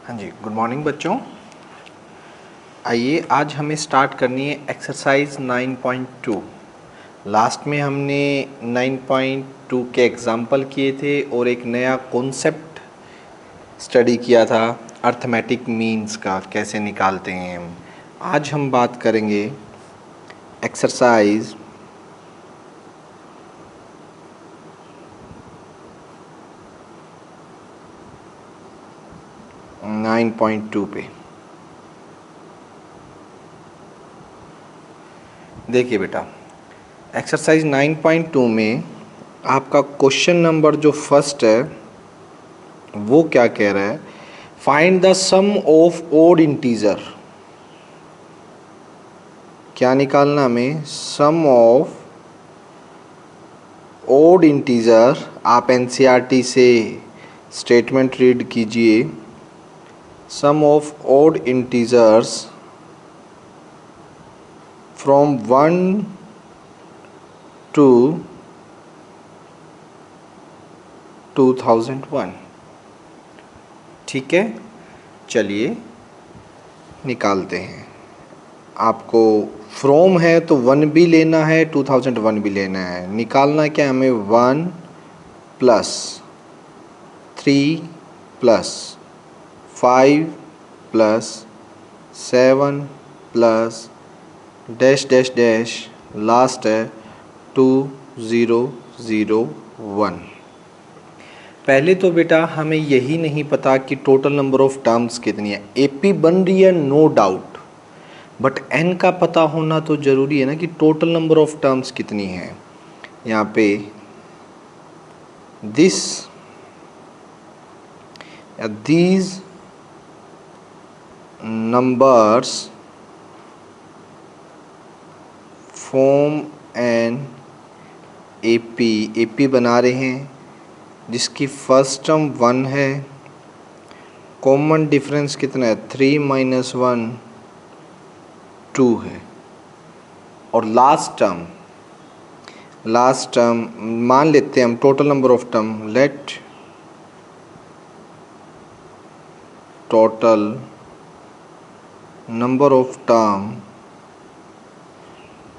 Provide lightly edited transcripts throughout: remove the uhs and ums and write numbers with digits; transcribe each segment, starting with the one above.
हाँ जी, good morning बच्चों। आइए आज हमें स्टार्ट करनी है एक्सरसाइज 9.2। लास्ट में हमने 9.2 के एग्जाम्पल किए थे और एक नया कॉन्सेप्ट स्टडी किया था अर्थमेटिक मीन्स का, कैसे निकालते हैं हम। आज हम बात करेंगे एक्सरसाइज 9.2 पे। देखिए बेटा, एक्सरसाइज 9.2 में आपका क्वेश्चन नंबर जो फर्स्ट है वो क्या कह रहा है, find the sum of odd integer. क्या निकालना हमें, सम ऑफ ओड इंटीजर। आप एनसीईआरटी से स्टेटमेंट रीड कीजिए, sum of odd integers from 1 to 2001। ठीक है, चलिए निकालते हैं। आपको फ्रॉम है तो 1 भी लेना है, 2001 भी लेना है। निकालना क्या हमें, 1 plus 3 plus 5 plus 7 plus dash dash dash, last है 2001। पहले तो बेटा हमें यही नहीं पता कि टोटल नंबर ऑफ टर्म्स कितनी है। एपी बन रही है नो डाउट, बट एन का पता होना तो ज़रूरी है ना कि टोटल नंबर ऑफ टर्म्स कितनी है। यहाँ पे दिस या these numbers form an AP. AP बना रहे हैं जिसकी फर्स्ट टर्म 1 है, कॉमन डिफरेंस कितना है, 3 माइनस 1 2 है, और लास्ट टर्म मान लेते हैं हम total number of term. Let total number of term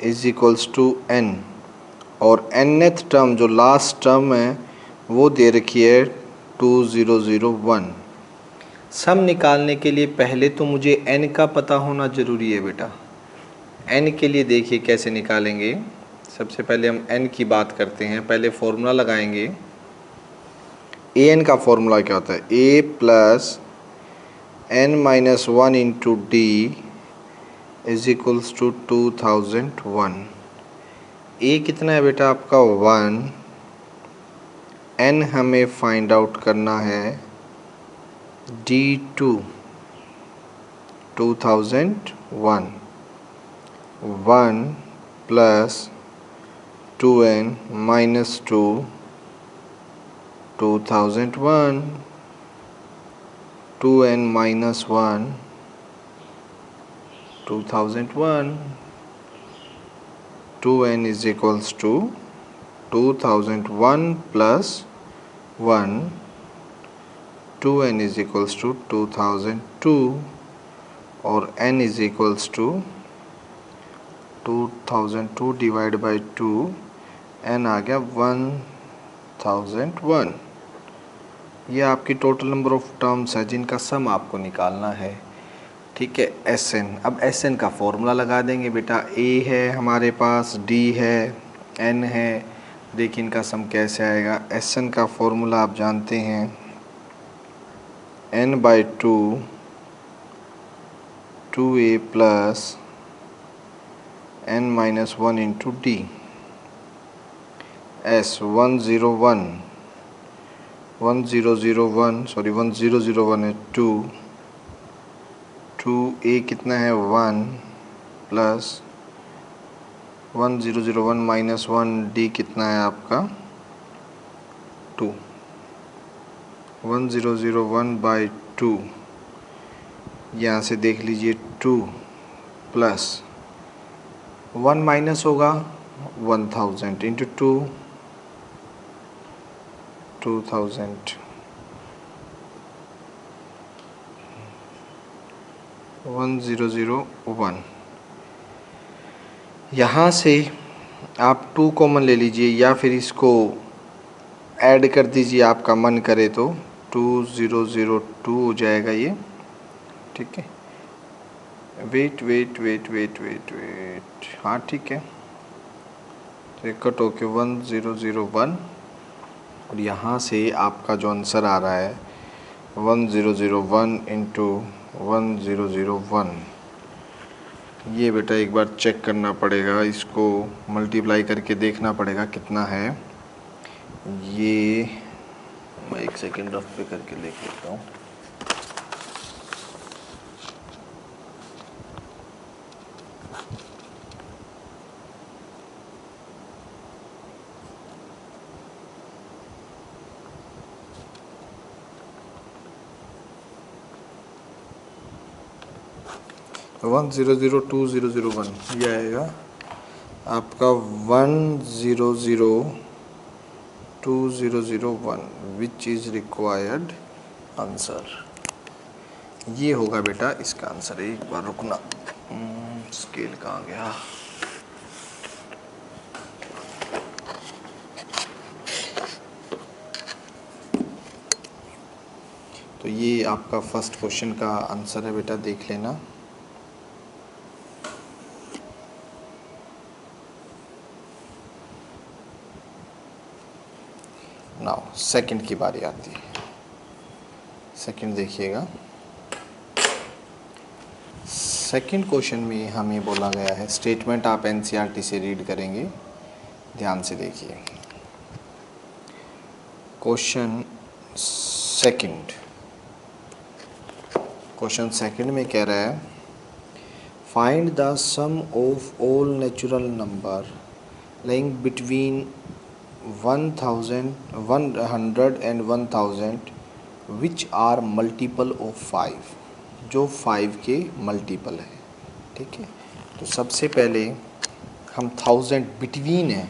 is equals to n, और nth टर्म जो लास्ट टर्म है वो दे रखी है 2001। सम निकालने के लिए पहले तो मुझे n का पता होना ज़रूरी है बेटा। n के लिए देखिए कैसे निकालेंगे। सबसे पहले हम n की बात करते हैं। पहले फॉर्मूला लगाएंगे। an का फॉर्मूला क्या होता है, a plus n minus 1 into d is equals to 2001। a कितना है बेटा आपका 1, n हमें फाइंड आउट करना है d2 2001। 1 plus 2n minus 2 2001, 2n minus 1 2001, 2n is equals to 2001 plus 1, 2n is equals to 2002, और n is equals to 2002 divide by 2, n आ गया 1001। ये आपकी टोटल नंबर ऑफ टर्म्स है जिनका सम आपको निकालना है। ठीक है, एस एन। अब एस एन का फॉर्मूला लगा देंगे बेटा। ए है हमारे पास, डी है, एन है। देखिए इनका सम कैसे आएगा। एस एन का फॉर्मूला आप जानते हैं, n by 2 2a plus n minus 1 into d. S 1001 sorry 1001 है 2, 2a कितना है 1 प्लस 1001 माइनस 1 डी कितना है आपका 2। 1001 बाई 2, यहाँ से देख लीजिए 2 प्लस 1 माइनस होगा 1000 इंटू 2 2000। 1001। यहाँ से आप 2 कॉमन ले लीजिए या फिर इसको ऐड कर दीजिए, आपका मन करे तो 2002 हो जाएगा ये। ठीक है, wait wait wait wait wait wait, हाँ ठीक है, तो कट होके 1001 और यहाँ से आपका जो आंसर आ रहा है 1001 इंटू 1001। ये बेटा एक बार चेक करना पड़ेगा, इसको मल्टीप्लाई करके देखना पड़ेगा कितना है ये। मैं एक सेकेंड रफ पे करके देख लेता हूँ। तो 100201 ये आएगा आपका 100201 विच इज़ रिक्वायर्ड आंसर। ये होगा बेटा इसका आंसर। एक बार रुकना, स्केल कहाँ गया। तो ये आपका फर्स्ट क्वेश्चन का आंसर है बेटा, देख लेना। नाउ सेकंड की बारी आती है। सेकंड देखिएगा, सेकंड क्वेश्चन में हमें बोला गया है, स्टेटमेंट आप एनसीईआरटी से रीड करेंगे, ध्यान से देखिए। क्वेश्चन सेकंड में कह रहा है find the sum of all natural number lying between 100 and 1000 which are multiple of 5, जो 5 के मल्टीपल है। ठीक है, तो सबसे पहले हम 1000 बिटवीन है,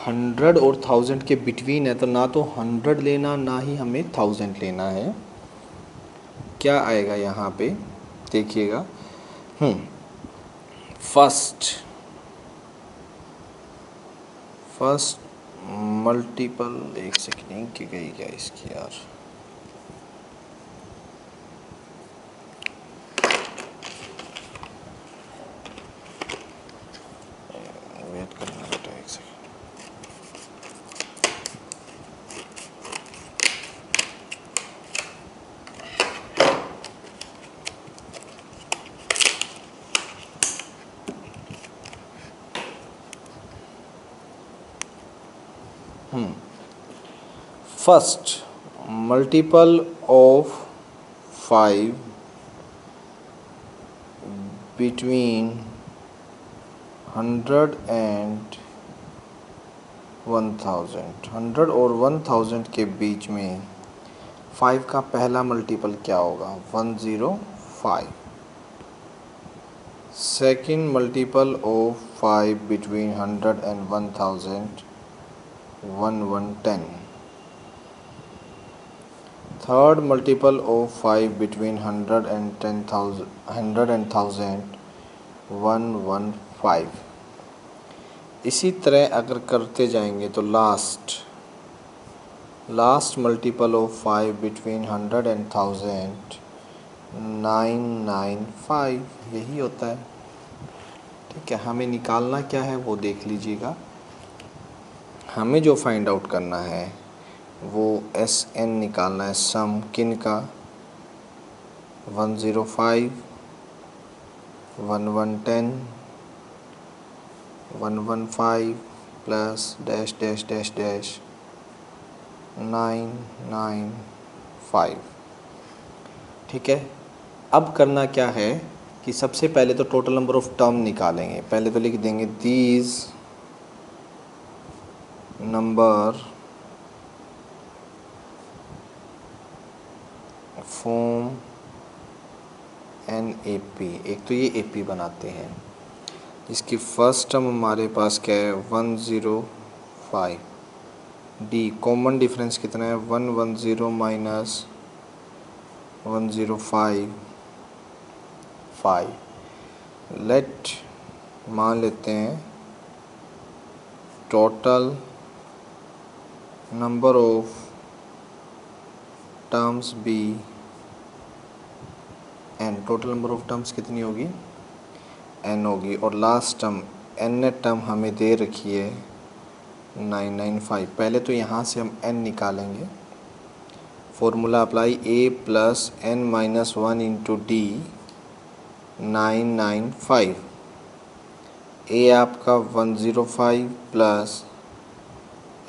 100 और 1000 के बिटवीन है, तो ना तो 100 लेना ना ही हमें 1000 लेना है। क्या आएगा यहाँ पे देखिएगा। फर्स्ट मल्टीपल, एक सेकेंड की गई क्या इसकी यार, वेट करना बेटा एक second. First multiple of 5 between 100 and 1000, 100 और 1000 के बीच में 5 का पहला मल्टीपल क्या होगा, 105। Second multiple of 5 between 100 and 1000, 1110। Third multiple of 5 between 100 and 10,000, 115। इसी तरह अगर करते जाएंगे तो last multiple of 5 between 100 and 1000, 995, यही होता है। ठीक है, हमें निकालना क्या है वो देख लीजिएगा। हमें जो फाइंड आउट करना है वो SN निकालना है, सम किन का, 105, 1110, 115 plus dash dash dash dash 995। ठीक है, अब करना क्या है कि सबसे पहले तो टोटल नंबर ऑफ टर्म निकालेंगे। पहले तो लिख देंगे दीज नंबर फॉर्म NAP। एक तो ये AP बनाते हैं, इसकी फर्स्ट टर्म हमारे पास क्या है, 105। D कॉमन डिफरेंस कितना है, 110 माइनस 105, 5। लेट मान लेते हैं total number of terms be n. Total number of terms कितनी होगी? एन होगी। और लास्ट टर्म एन टर्म हमें दे रखी है 995। पहले तो यहाँ से हम एन निकालेंगे। Formula apply a plus n minus 1 into d 995। A आपका 105 प्लस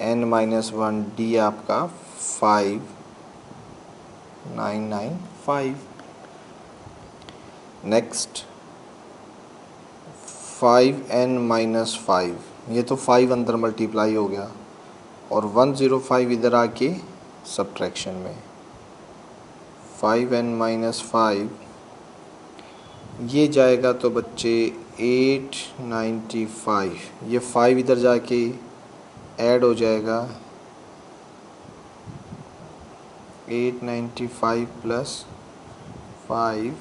एन माइनस 1 डी आपका 5995। नेक्स्ट 5n माइनस 5, ये तो 5 अंदर मल्टीप्लाई हो गया और 105 इधर आके सब्ट्रैक्शन में। 5n माइनस 5 ये जाएगा तो बच्चे 895। ये 5 इधर जाके ऐड हो जाएगा 895 प्लस 5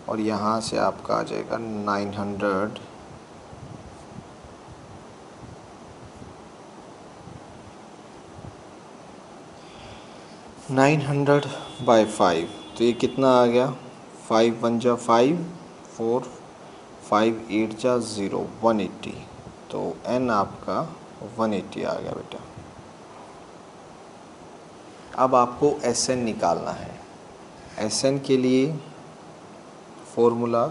और यहाँ से आपका आ जाएगा 900 बाई 5। तो ये कितना आ गया? 5 1 जा 5 4 5 8 जा 0 180। तो n आपका 180 आ गया बेटा। अब आपको Sn निकालना है। Sn के लिए formula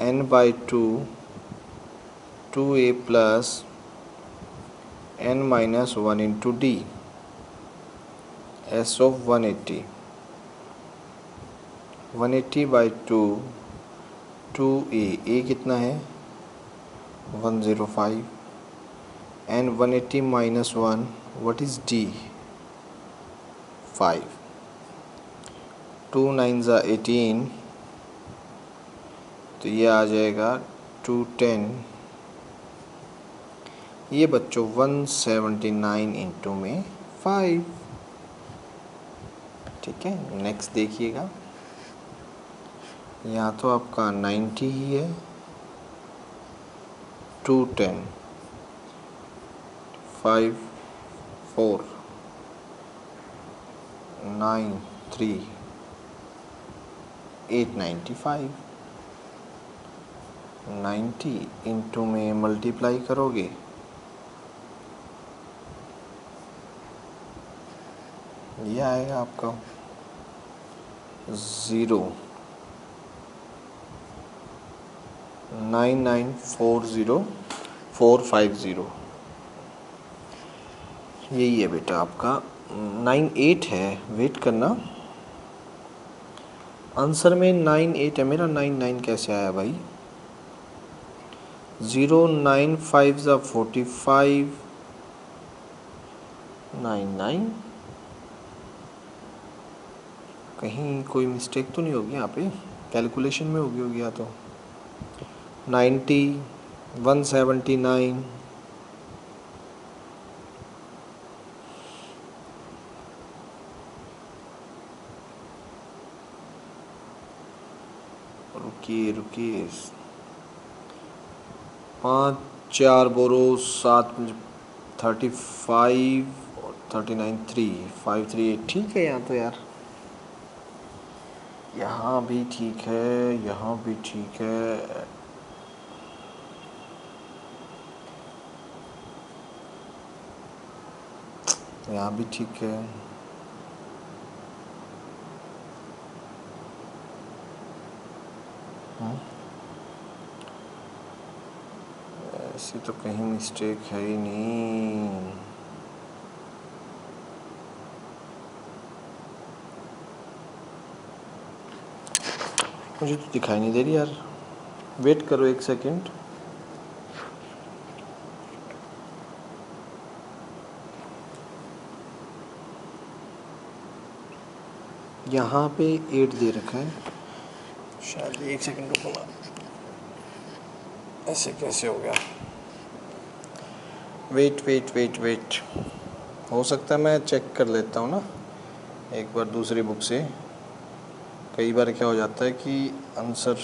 n/2 2a plus n minus 1 into D S of 180 by 2 2a। a कितना है? 105 and 180 minus 1 what is d? 5। 2 9 ज़ा 18 तो ये आ जाएगा 210। ये बच्चों 179 इंटू में 5। ठीक है, नेक्स्ट देखिएगा। यहाँ तो आपका 90 ही है। 210 5 4 9 3 895। 90 इंटू में मल्टीप्लाई करोगे ये आएगा आपका 09940 यही है बेटा आपका 98 है। वेट करना, आंसर में 98 है मेरा। 99 कैसे आया भाई? 095 ज़ा 45 99। कहीं कोई मिस्टेक तो नहीं होगी यहाँ पे? कैलकुलेशन में होगी या तो 90 179 रुकिए 5 4 बोरो 7 35 और 39 3 5 3 8। ठीक है यहाँ तो यार, यहाँ भी ठीक है, यहाँ भी ठीक है। यहाँ भी ठीक है। ऐसी तो कहीं मिस्टेक है ही नहीं। मुझे तो दिखाई नहीं दे रही यार। वेट करो 1 सेकंड। यहाँ पे 8 दे रखा है शायद। 1 सेकंड रुको ना, ऐसे कैसे हो गया? वेट हो सकता है मैं चेक कर लेता हूँ ना एक बार दूसरी बुक से। कई बार क्या हो जाता है कि आंसर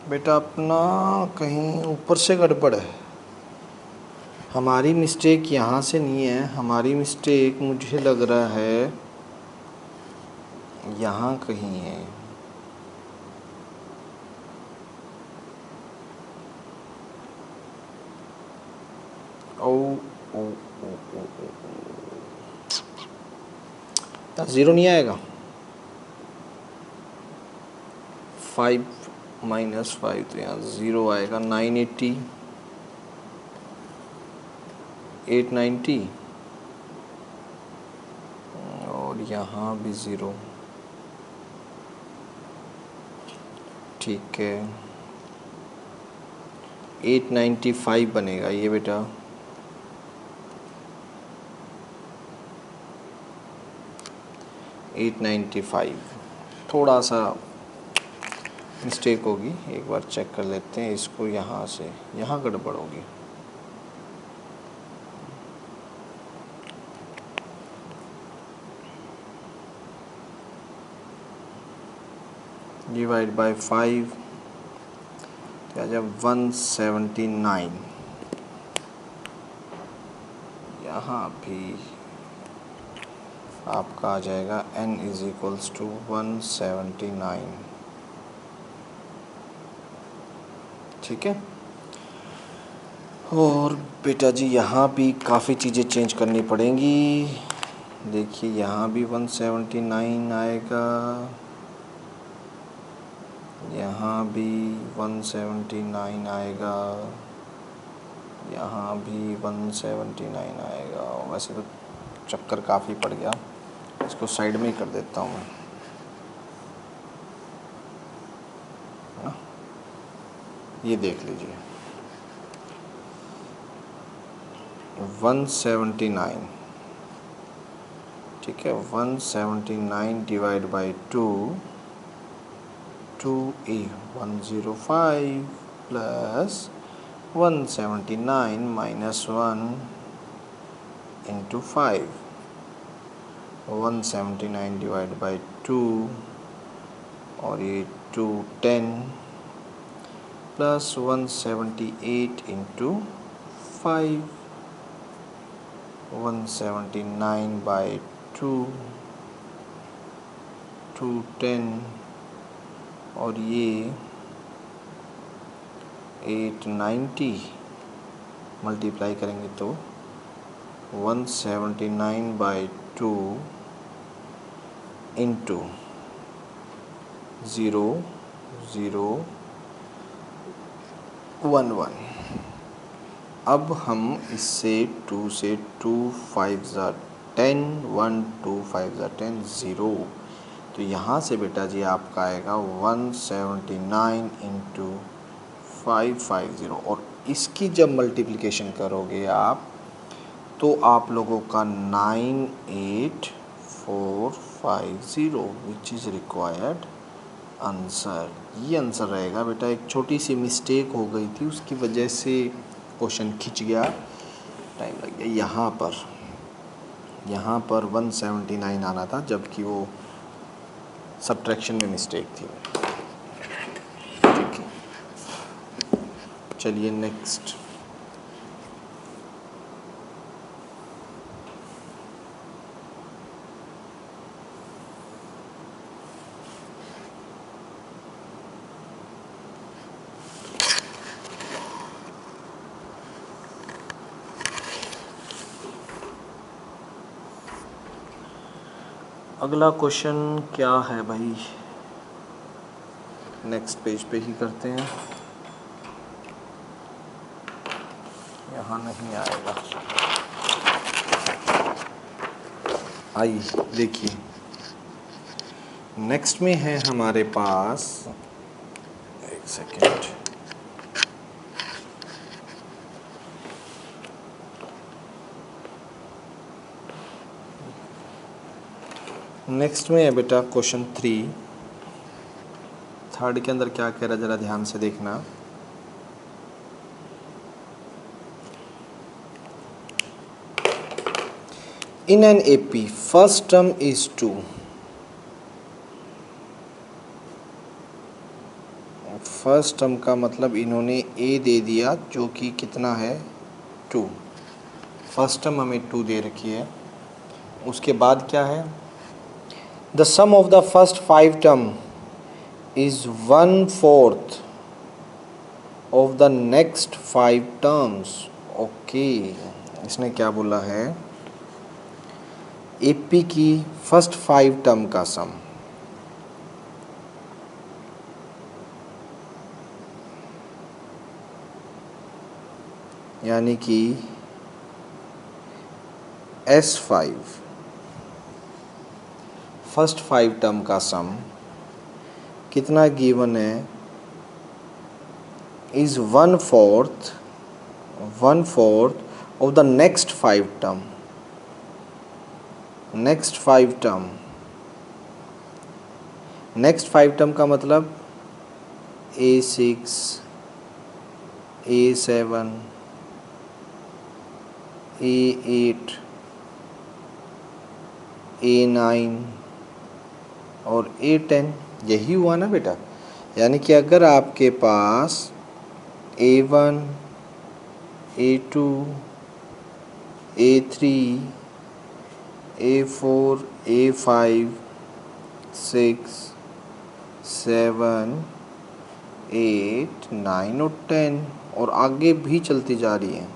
बेटा अपना कहीं ऊपर से गड़बड़ है। हमारी मिस्टेक यहाँ से नहीं है, हमारी मिस्टेक मुझे लग रहा है यहाँ कहीं है। ओ ओ ओ ओ ओ 0 नहीं आएगा। 5 माइनस 5 तो यहाँ 0 आएगा। 980 890 और यहाँ भी 0। ठीक है 895 बनेगा ये बेटा। $895 थोड़ा सा मिस्टेक होगी, एक बार चेक कर लेते हैं इसको। यहाँ से यहाँ गड़बड़ होगी। डिवाइड बाय 5 क्या जब 179, यहाँ भी आपका आ जाएगा n इज इक्वल्स टू 179। ठीक है। और बेटा जी यहाँ भी काफ़ी चीज़ें चेंज करनी पड़ेंगी। देखिए यहाँ भी 179 आएगा, यहाँ भी 179 आएगा, यहाँ भी 179 आएगा। वैसे तो चक्कर काफ़ी पड़ गया, इसको साइड में ही कर देता हूँ मैं, है ना। ये देख लीजिए 179, ठीक है। 179 divide by 2 2a 105 plus 179 minus 1 into 5। 179 divide by 2 और ये 210 प्लस 178 इंटू 5। 179 बाई 2 210 और ये 890 मल्टीप्लाई करेंगे तो 179 बाई 2 इंटू 0 0 1 1। अब हम इससे 2 से 2 5 ज़ा 10 1 2 5 ज़ा 10 0। तो यहाँ से बेटा जी आपका आएगा 179 इंटू 550 और इसकी जब मल्टीप्लिकेशन करोगे आप तो आप लोगों का 98450 विच इज़ रिक्वायर्ड आंसर। ये आंसर रहेगा बेटा। एक छोटी सी मिस्टेक हो गई थी, उसकी वजह से क्वेश्चन खिंच गया, टाइम लग गया। यहाँ पर 179 आना था, जबकि वो सब्ट्रैक्शन में मिस्टेक थी। ठीक है, चलिए नेक्स्ट। अगला क्वेश्चन क्या है भाई, नेक्स्ट पेज पे ही करते हैं। यहाँ नहीं आएगा। आइए देखिए, नेक्स्ट में है हमारे पास, एक सेकेंड, नेक्स्ट में है बेटा क्वेश्चन 3। थर्ड के अंदर क्या कह रहा है ज़रा ध्यान से देखना। In an AP first term is 2। First term का मतलब इन्होंने ए दे दिया जो कि कितना है 2। फर्स्ट टर्म हमें 2 दे रखी है। उसके बाद क्या है, the sum of the first 5 term is 1/4 of the next 5 terms. Okay, इसने क्या बोला है, एपी की फर्स्ट 5 टर्म का सम, यानी कि S5 फर्स्ट 5 टर्म का सम कितना गिवन है, is 1/4 of the next 5 term. Next 5 term, next 5 term का मतलब A6, A7, A8, A9 और A10, यही हुआ ना बेटा। यानी कि अगर आपके पास A1, A2, A3, A4, A5, 6, 7, 8, 9 और 10 और आगे भी चलती जा रही है।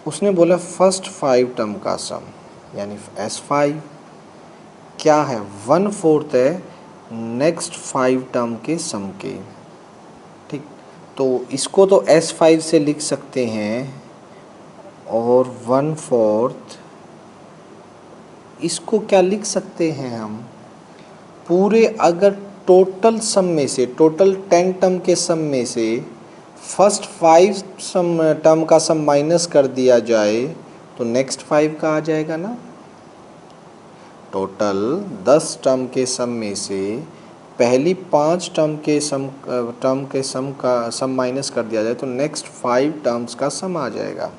उसने बोला फर्स्ट 5 टर्म का सम, यानी S5 क्या है, 1/4 है नेक्स्ट 5 टर्म के सम के। ठीक, तो इसको तो S5 से लिख सकते हैं और 1/4 इसको क्या लिख सकते हैं हम, पूरे अगर टोटल सम में से, टोटल 10 टर्म के सम में से फर्स्ट 5 सम टर्म का सम माइनस कर दिया जाए तो नेक्स्ट 5 का आ जाएगा ना। टोटल 10 टर्म के सम में से पहली 5 टर्म के सम का सम माइनस कर दिया जाए तो नेक्स्ट 5 टर्म्स का सम आ जाएगा।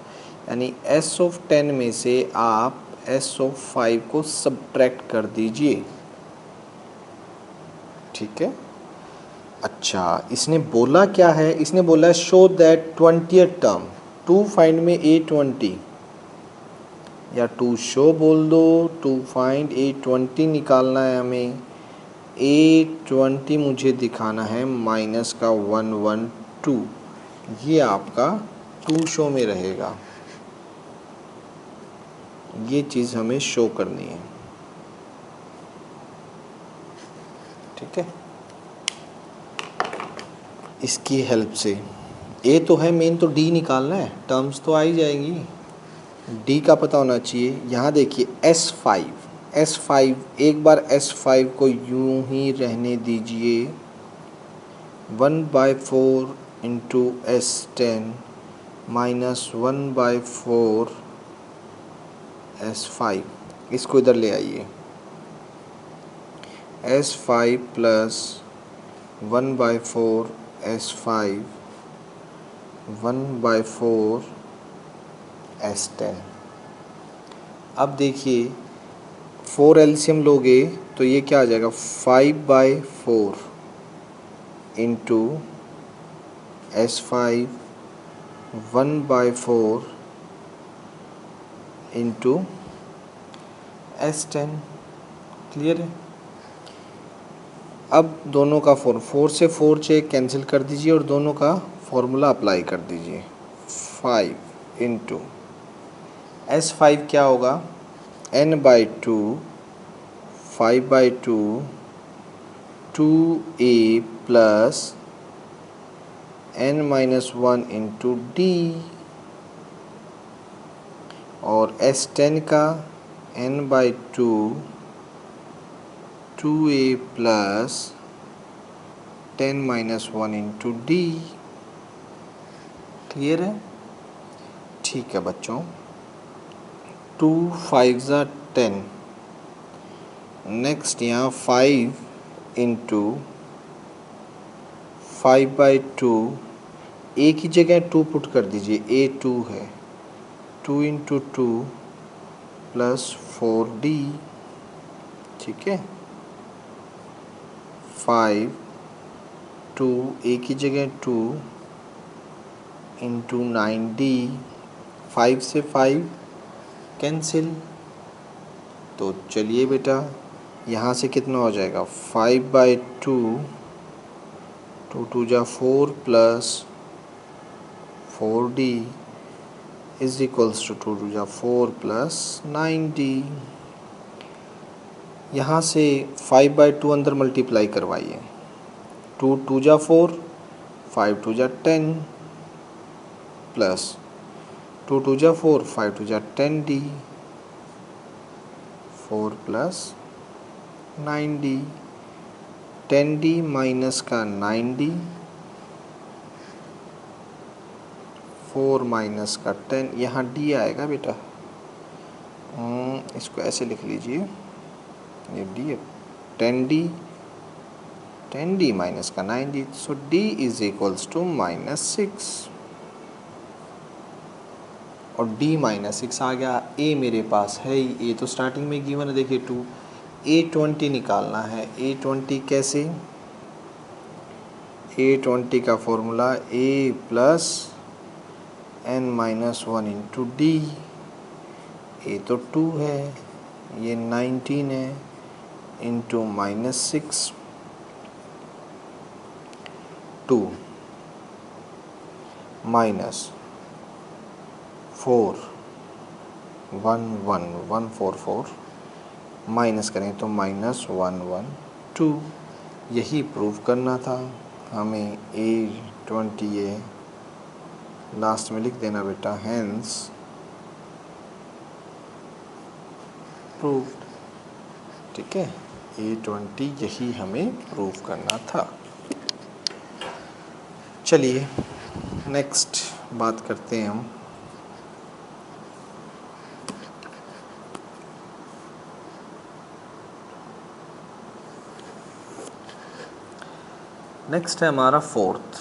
यानी S(10) में से आप S(5) को सब्ट्रैक्ट कर दीजिए। ठीक है। अच्छा, इसने बोला क्या है, इसने बोला show that 20th term, to find में A20 या टू शो बोल दो, टू फाइंड A20 निकालना है हमें। A20 मुझे दिखाना है माइनस का 112, ये आपका टू शो में रहेगा, ये चीज़ हमें शो करनी है। ठीक है, इसकी हेल्प से ए तो है मेन, तो डी निकालना है, टर्म्स तो आ ही जाएंगी, डी का पता होना चाहिए। यहाँ देखिए S5 एक बार S5 को यूं ही रहने दीजिए, 1/4 इंटू S10 माइनस 1/4 S5, इसको इधर ले आइए, S5 प्लस 1/4 S5 1/4 S10। अब देखिए 4 एलसीएम लोगे तो ये क्या आ जाएगा, 5/4 into S5 1/4 into S10। Clear है। अब दोनों का 4 से 4 से कैंसिल कर दीजिए और दोनों का फॉर्मूला अप्लाई कर दीजिए। 5 इंटू S5 क्या होगा, n/2 5/2 2a plus n-1 into D, और S10 का n/2 2a plus 10-1 into D. Clear है। ठीक है बच्चों, 2 5 10, नेक्स्ट यहाँ 5 इंटू 5/2, ए की जगह 2 पुट कर दीजिए, ए 2 है, 2 इंटू 2 प्लस 4d, ठीक है। 5 2 ए की जगह 2 इंटू 9d, 5 से 5 कैंसिल। तो चलिए बेटा यहाँ से कितना हो जाएगा, 5/2, 2 2 जा 4 plus 4d is equals to 2 2 जा 4 प्लस 9d। यहाँ से 5/2 अंदर मल्टीप्लाई करवाइए, 2 2 जा 4, 5 2 जा 10 प्लस 2 2 जा 4, 5 2 जा 10d, 4 plus 9d, 10d minus का 9d, 4 माइनस का 10, यहाँ d आएगा बेटा, इसको ऐसे लिख लीजिए, ये d है, 10d माइनस का 9d, so d is equals to -6, और d -6 आ गया। a मेरे पास है ही, a तो स्टार्टिंग में गिवन है, देखिए 2, a20 निकालना है। a20 कैसे, a20 का formula a plus n-1 into d, a तो 2 है, ये 19 है, इंटू -6, 2 माइनस 4 1 1 1 4 4, माइनस करें तो -1 1 2, यही प्रूव करना था हमें। a20 लास्ट में लिख देना बेटा, हेंस प्रूव्ड, ठीक है। a20 यही हमें प्रूव करना था। चलिए नेक्स्ट बात करते हैं हम। नेक्स्ट है हमारा फोर्थ।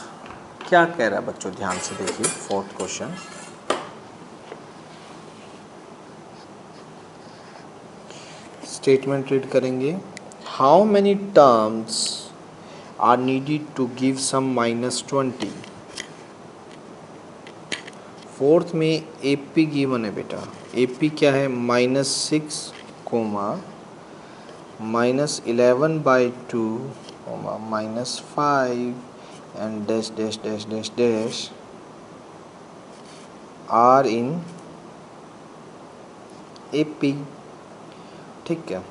क्या कह रहा है बच्चों, ध्यान से देखिए फोर्थ क्वेश्चन। स्टेटमेंट रीड करेंगे, how many terms are needed to give sum -20। Fourth में AP गिवन है बेटा, AP क्या है, -6 comma -11/2 -5 and dash dash dash dash dash are in AP, ठीक है।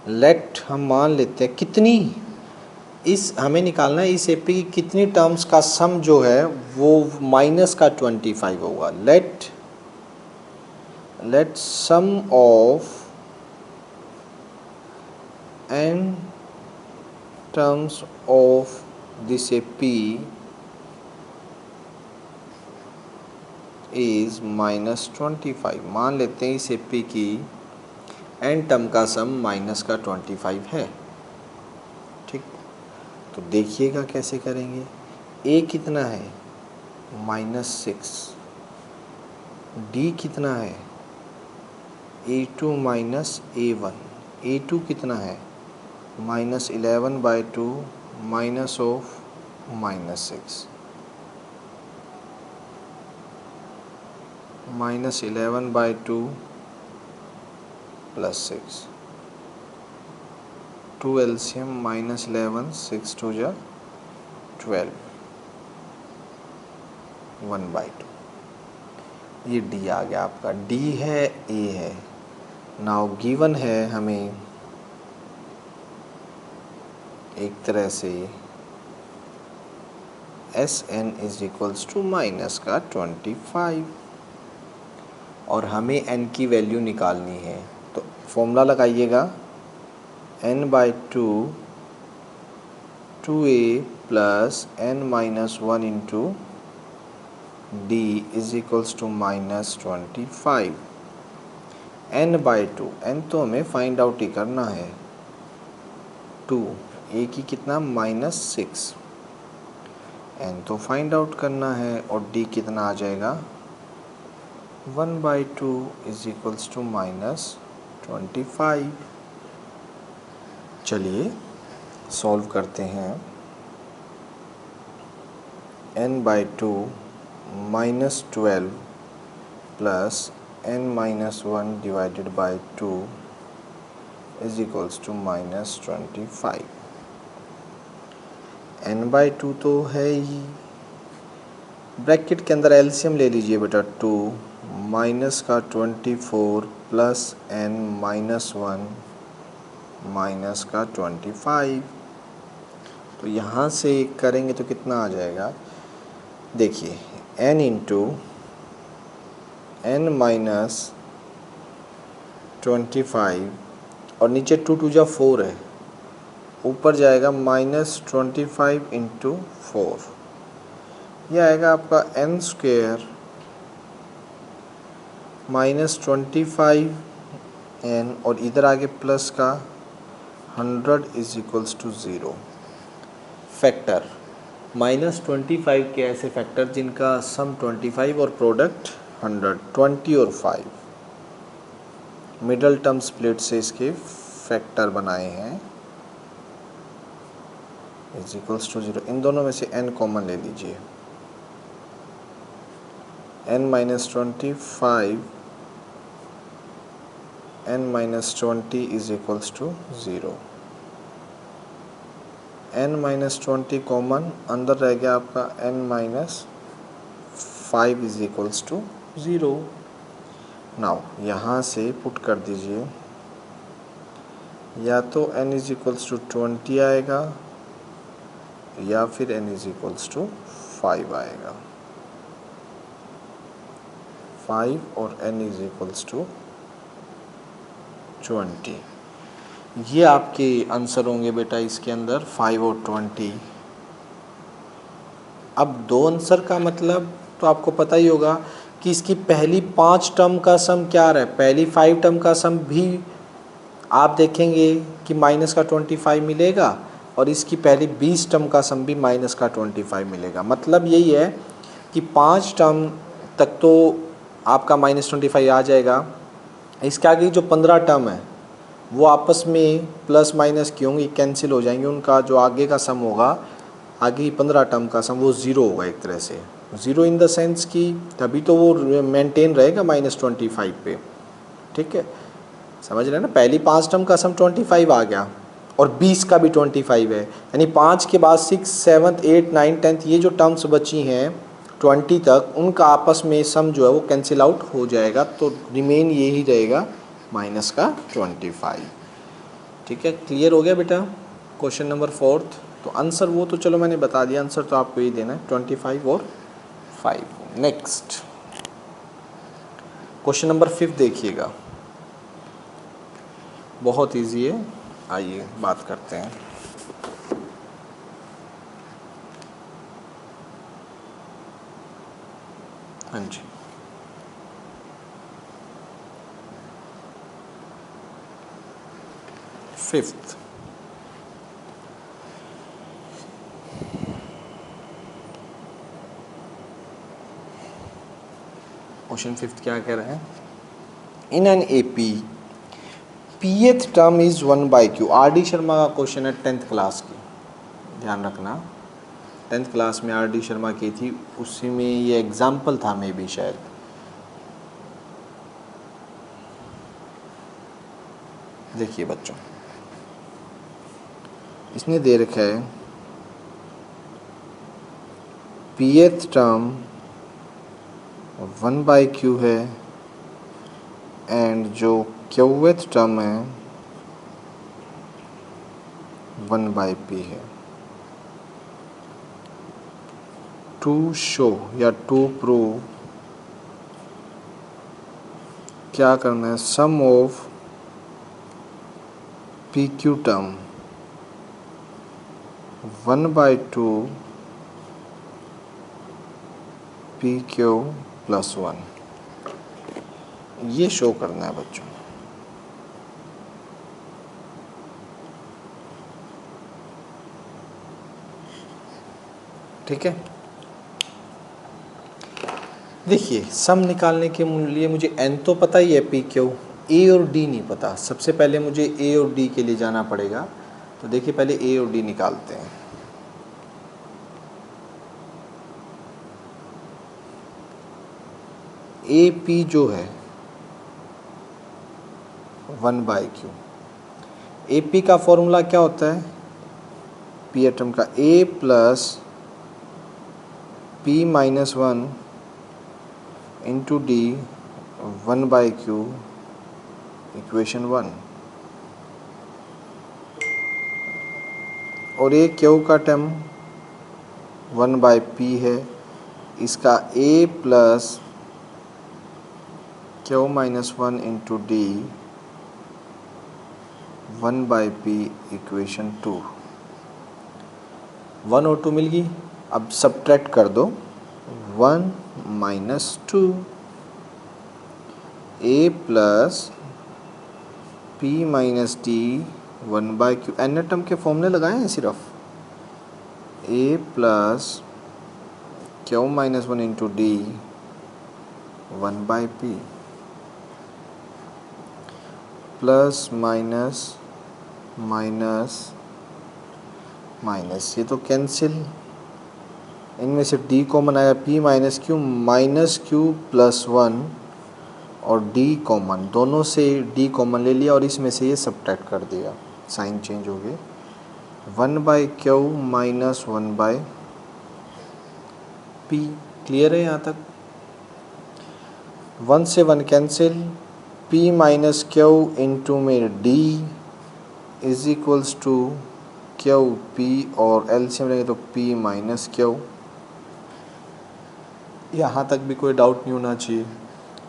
लेट हम मान लेते हैं कितनी, इस हमें निकालना है इस AP की कितनी टर्म्स का सम जो है वो -25 होगा। Let sum of n terms of this AP is -25। मान लेते हैं इस AP की n टर्म का सम -25 है, ठीक। तो देखिएगा कैसे करेंगे। a कितना है, -6, d कितना है, a2 माइनस a1, a2 कितना है, -11/2 माइनस ऑफ -6, -11/2 प्लस 6, 2 LCM -11, 6 2 जा 12, 1/2, ये d आ गया आपका। d है, a है। नाउ गिवन है हमें एक तरह से Sn इज इक्वल्स टू -25, और हमें n की वैल्यू निकालनी है। तो फॉर्मूला लगाइएगा, n/2 2a plus n-1 into d is equals to -25। n/2, n तो हमें फाइंड आउट ही करना है, 2, a की कितना -6, n तो फाइंड आउट करना है और d कितना आ जाएगा 1/2 इज इक्वल्स टू -25। चलिए सॉल्व करते हैं। n/2 -12 plus n-1 divided by 2 is equals to -25। n/2 तो है ही, ब्रैकेट के अंदर एलसीएम ले लीजिए बेटा, 2 माइनस का 24 प्लस n-1 माइनस का 25। तो यहाँ से करेंगे तो कितना आ जाएगा, देखिए n इंटू n-25 और नीचे 2 2 जा 4 है, ऊपर जाएगा -25 इंटू 4, यह आएगा आपका n² -25 n और इधर आगे प्लस का 100 इज इक्वल्स टू 0। फैक्टर -25 के ऐसे फैक्टर जिनका सम 25 और प्रोडक्ट 100, 20 और 5 मिडल टर्म स्प्लिट से इसके फैक्टर बनाए हैं, इज इक्वल्स टू 0। इन दोनों में से n कॉमन ले लीजिए, n-25 n-20 is equals to 0। n-20 common अंदर रह गया आपका n-5 is equals to 0। Now यहाँ से पुट कर दीजिए, या तो n इज इक्वल्स टू 20 आएगा या फिर n इज इक्वल्स टू 5 आएगा, 5 और n इज इक्वल्स टू 20। ये आपके आंसर होंगे बेटा इसके अंदर 5 और 20। अब दो आंसर का मतलब तो आपको पता ही होगा कि इसकी पहली 5 टर्म का सम क्या रहा है, पहली 5 टर्म का सम भी आप देखेंगे कि माइनस का 25 मिलेगा और इसकी पहली 20 टर्म का सम भी माइनस का 25 मिलेगा। मतलब यही है कि 5 टर्म तक तो आपका -25 आ जाएगा, इसके आगे जो 15 टर्म है वो आपस में प्लस माइनस की होंगी, कैंसिल हो जाएंगे, उनका जो आगे का सम होगा, आगे ही 15 टर्म का सम वो 0 होगा, एक तरह से 0 इन द सेंस कि तभी तो वो मेंटेन रहेगा -25 पे, ठीक है, समझ रहे हैं ना। पहली 5 टर्म का सम 25 आ गया और 20 का भी 25 है, यानी 5 के बाद 6, 7, 8, 9, 10 ये जो टर्म्स बची हैं 20 तक, उनका आपस में सम जो है वो कैंसिल आउट हो जाएगा, तो रिमेन यही रहेगा माइनस का 25। ठीक है, क्लियर हो गया बेटा। Question number 4। तो आंसर वो तो चलो मैंने बता दिया, आंसर तो आपको ही देना है 25 और 5। नेक्स्ट क्वेश्चन नंबर 5 देखिएगा, बहुत इजी है, आइए बात करते हैं। हाँ जी, फिफ्थ क्वेश्चन 5 क्या कह रहे हैं, in an AP pth term is 1/q। RD. Sharma का क्वेश्चन है 10th क्लास की, ध्यान रखना 10th क्लास में आर.डी. शर्मा की थी, उसी में ये एग्जाम्पल था मे भी शायद। देखिए बच्चों, इसने दे रखा है pth टर्म 1/q है एंड जो qth टर्म है 1/p है। टू शो या टू प्रूव क्या करना है, sum of pq term 1/2 pq + 1, ये शो करना है बच्चों। ठीक है। देखिए सम निकालने के लिए मुझे n तो पता ही है, पी क्यू, ए और डी नहीं पता। सबसे पहले मुझे ए और डी के लिए जाना पड़ेगा। तो देखिए पहले ए और डी निकालते हैं। ए पी जो है 1/q। ए पी का फॉर्मूला क्या होता है, पी एटम का, a plus p minus 1 into d 1/q equation 1। और ये क्यू का टर्म 1/p है, इसका a plus q minus 1 into d 1/p equation 2। 1 और 2 मिल गई। अब सब्ट्रैक्ट कर दो, 1 minus 2 a plus p minus d 1/q। N term के फॉर्मूले लगाए हैं सिर्फ, a plus q minus 1 into d 1/p plus minus minus minus, ये तो कैंसिल, इनमें से d कॉमन आया, p माइनस क्यू प्लस 1 और d कॉमन, दोनों से d कॉमन ले लिया और इसमें से ये सब्ट्रैक्ट कर दिया, साइन चेंज हो गए। 1/q minus 1/p। क्लियर है यहाँ तक? 1 से 1 cancel, p minus q into में d is equals to q p, और एलसीएम लेंगे तो p माइनस क्यू। यहाँ तक भी कोई डाउट नहीं होना चाहिए।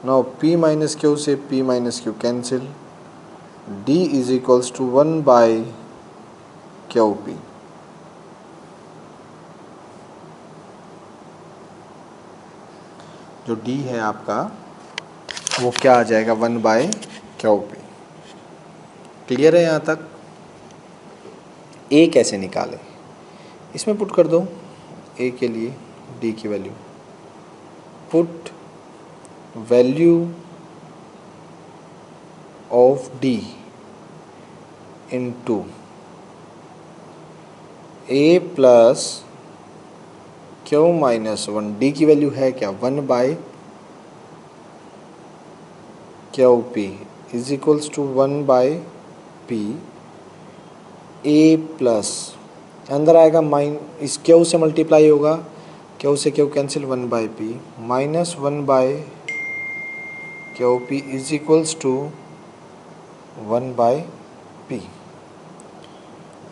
नाउ p माइनस क्यू से p minus q cancel, d is equals to 1/QP। जो d है आपका वो क्या आ जाएगा, 1/QP। क्लियर है यहाँ तक? a कैसे निकालें, इसमें पुट कर दो, a के लिए d की value, put value of d into a plus q minus 1, d की वैल्यू है क्या, 1/QP is equals to 1/p। a plus अंदर आएगा इस क्यू से मल्टीप्लाई होगा, क्यू से q cancel, 1/p minus 1/QP is equals to 1/p।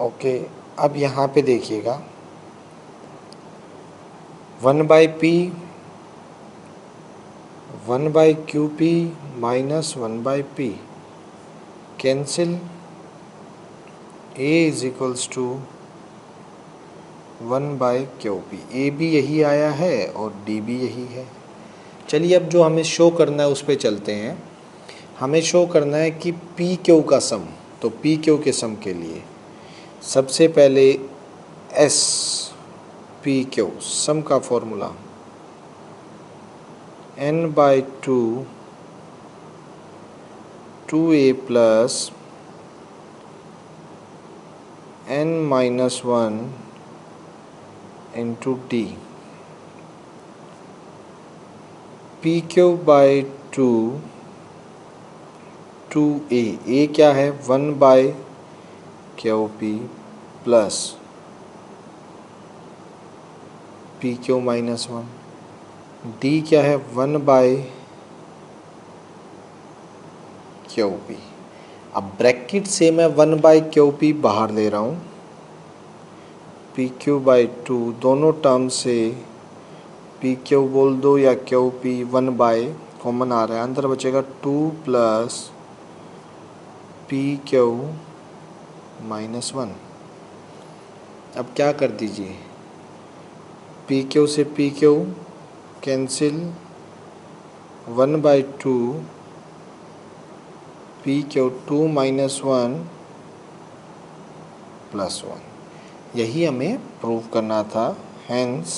Okay, अब यहाँ पे देखिएगा 1/p 1/QP minus 1/p cancel, a is equals to 1/QP। a भी यही आया है और d भी यही है। चलिए अब जो हमें शो करना है उस पर चलते हैं। हमें शो करना है कि पी क्यू का सम, तो पी क्यू के सम के लिए सबसे पहले एस पी क्यू सम का formula n/2 2a plus n minus 1 into D, pq/2 2a, a क्या है 1/QP plus pq minus 1, d क्या है 1/QP। अब ब्रैकेट से मैं 1/QP बाहर ले रहा हूँ, pq/2 दोनों टर्म से pq बोल दो या QP 1/ कॉमन आ रहा है, अंदर बचेगा 2 प्लस pq माइनस 1। अब क्या कर दीजिए, pq से pq cancel, 1/2 pq 2 minus 1 plus 1। यही हमें प्रूव करना था, hence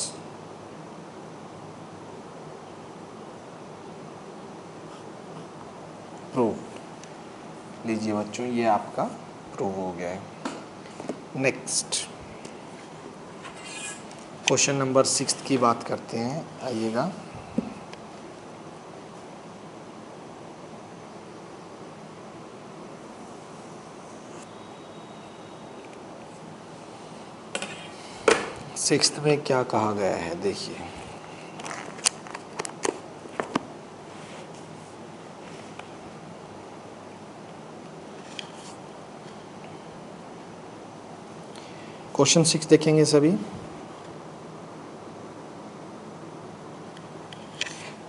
प्रूव। लीजिए बच्चों, ये आपका प्रूव हो गया है। नेक्स्ट क्वेश्चन नंबर 6 की बात करते हैं, आइएगा। सिक्स्थ में क्या कहा गया है, देखिए। क्वेश्चन 6 देखेंगे सभी।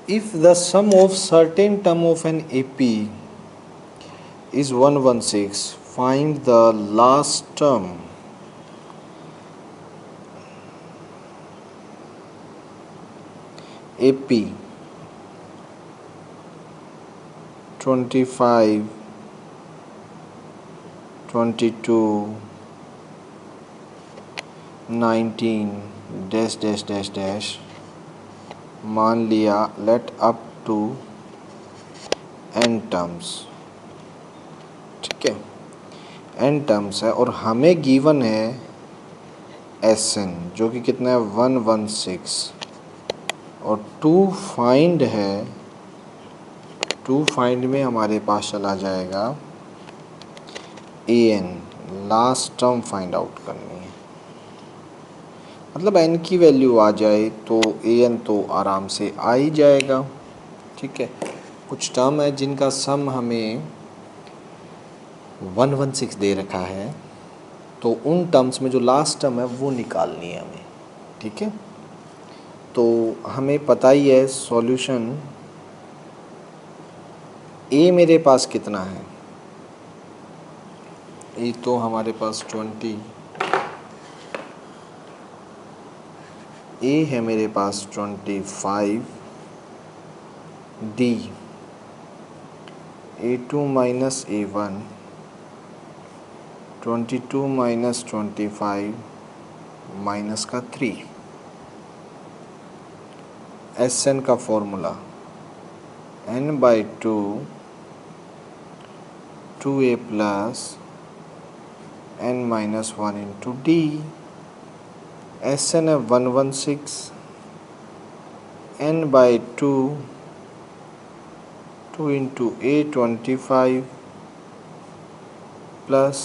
If the sum of certain term of an AP is 116, find the last term AP 25, 22, 19 dash dash dash dash, मान लिया let up to n terms. ठीक है, n टर्म्स है और हमें गिवन है Sn जो कि कितना है 116, और टू फाइंड है, टू फाइंड में हमारे पास चला जाएगा An, last term find out करनी है। मतलब n की वैल्यू आ जाए तो An तो आराम से आ ही जाएगा। ठीक है, कुछ टर्म है जिनका सम हमें 116 दे रखा है, तो उन टर्म्स में जो लास्ट टर्म है वो निकालनी है हमें। ठीक है, तो हमें पता ही है सॉल्यूशन। ए मेरे पास कितना है, ए तो हमारे पास 20, ए है मेरे पास 25, D A2 minus A1, 22 minus 25 minus का 3, Sn का formula n/2 2a plus n-1 into D. Sn है 116, n/2 2 into a 25 plus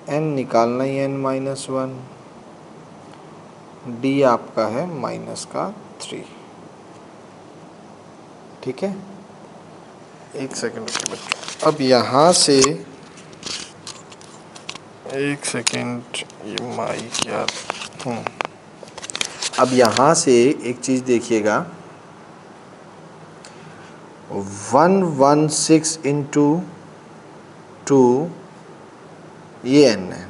n निकालना ही n-1, डी आपका है माइनस का 3। ठीक है, एक सेकेंड रुकिए बच्चों। अब यहाँ से एक सेकेंड, ये माइक यार। अब यहाँ से एक चीज़ देखिएगा, 116 इंटू 2 ये n है,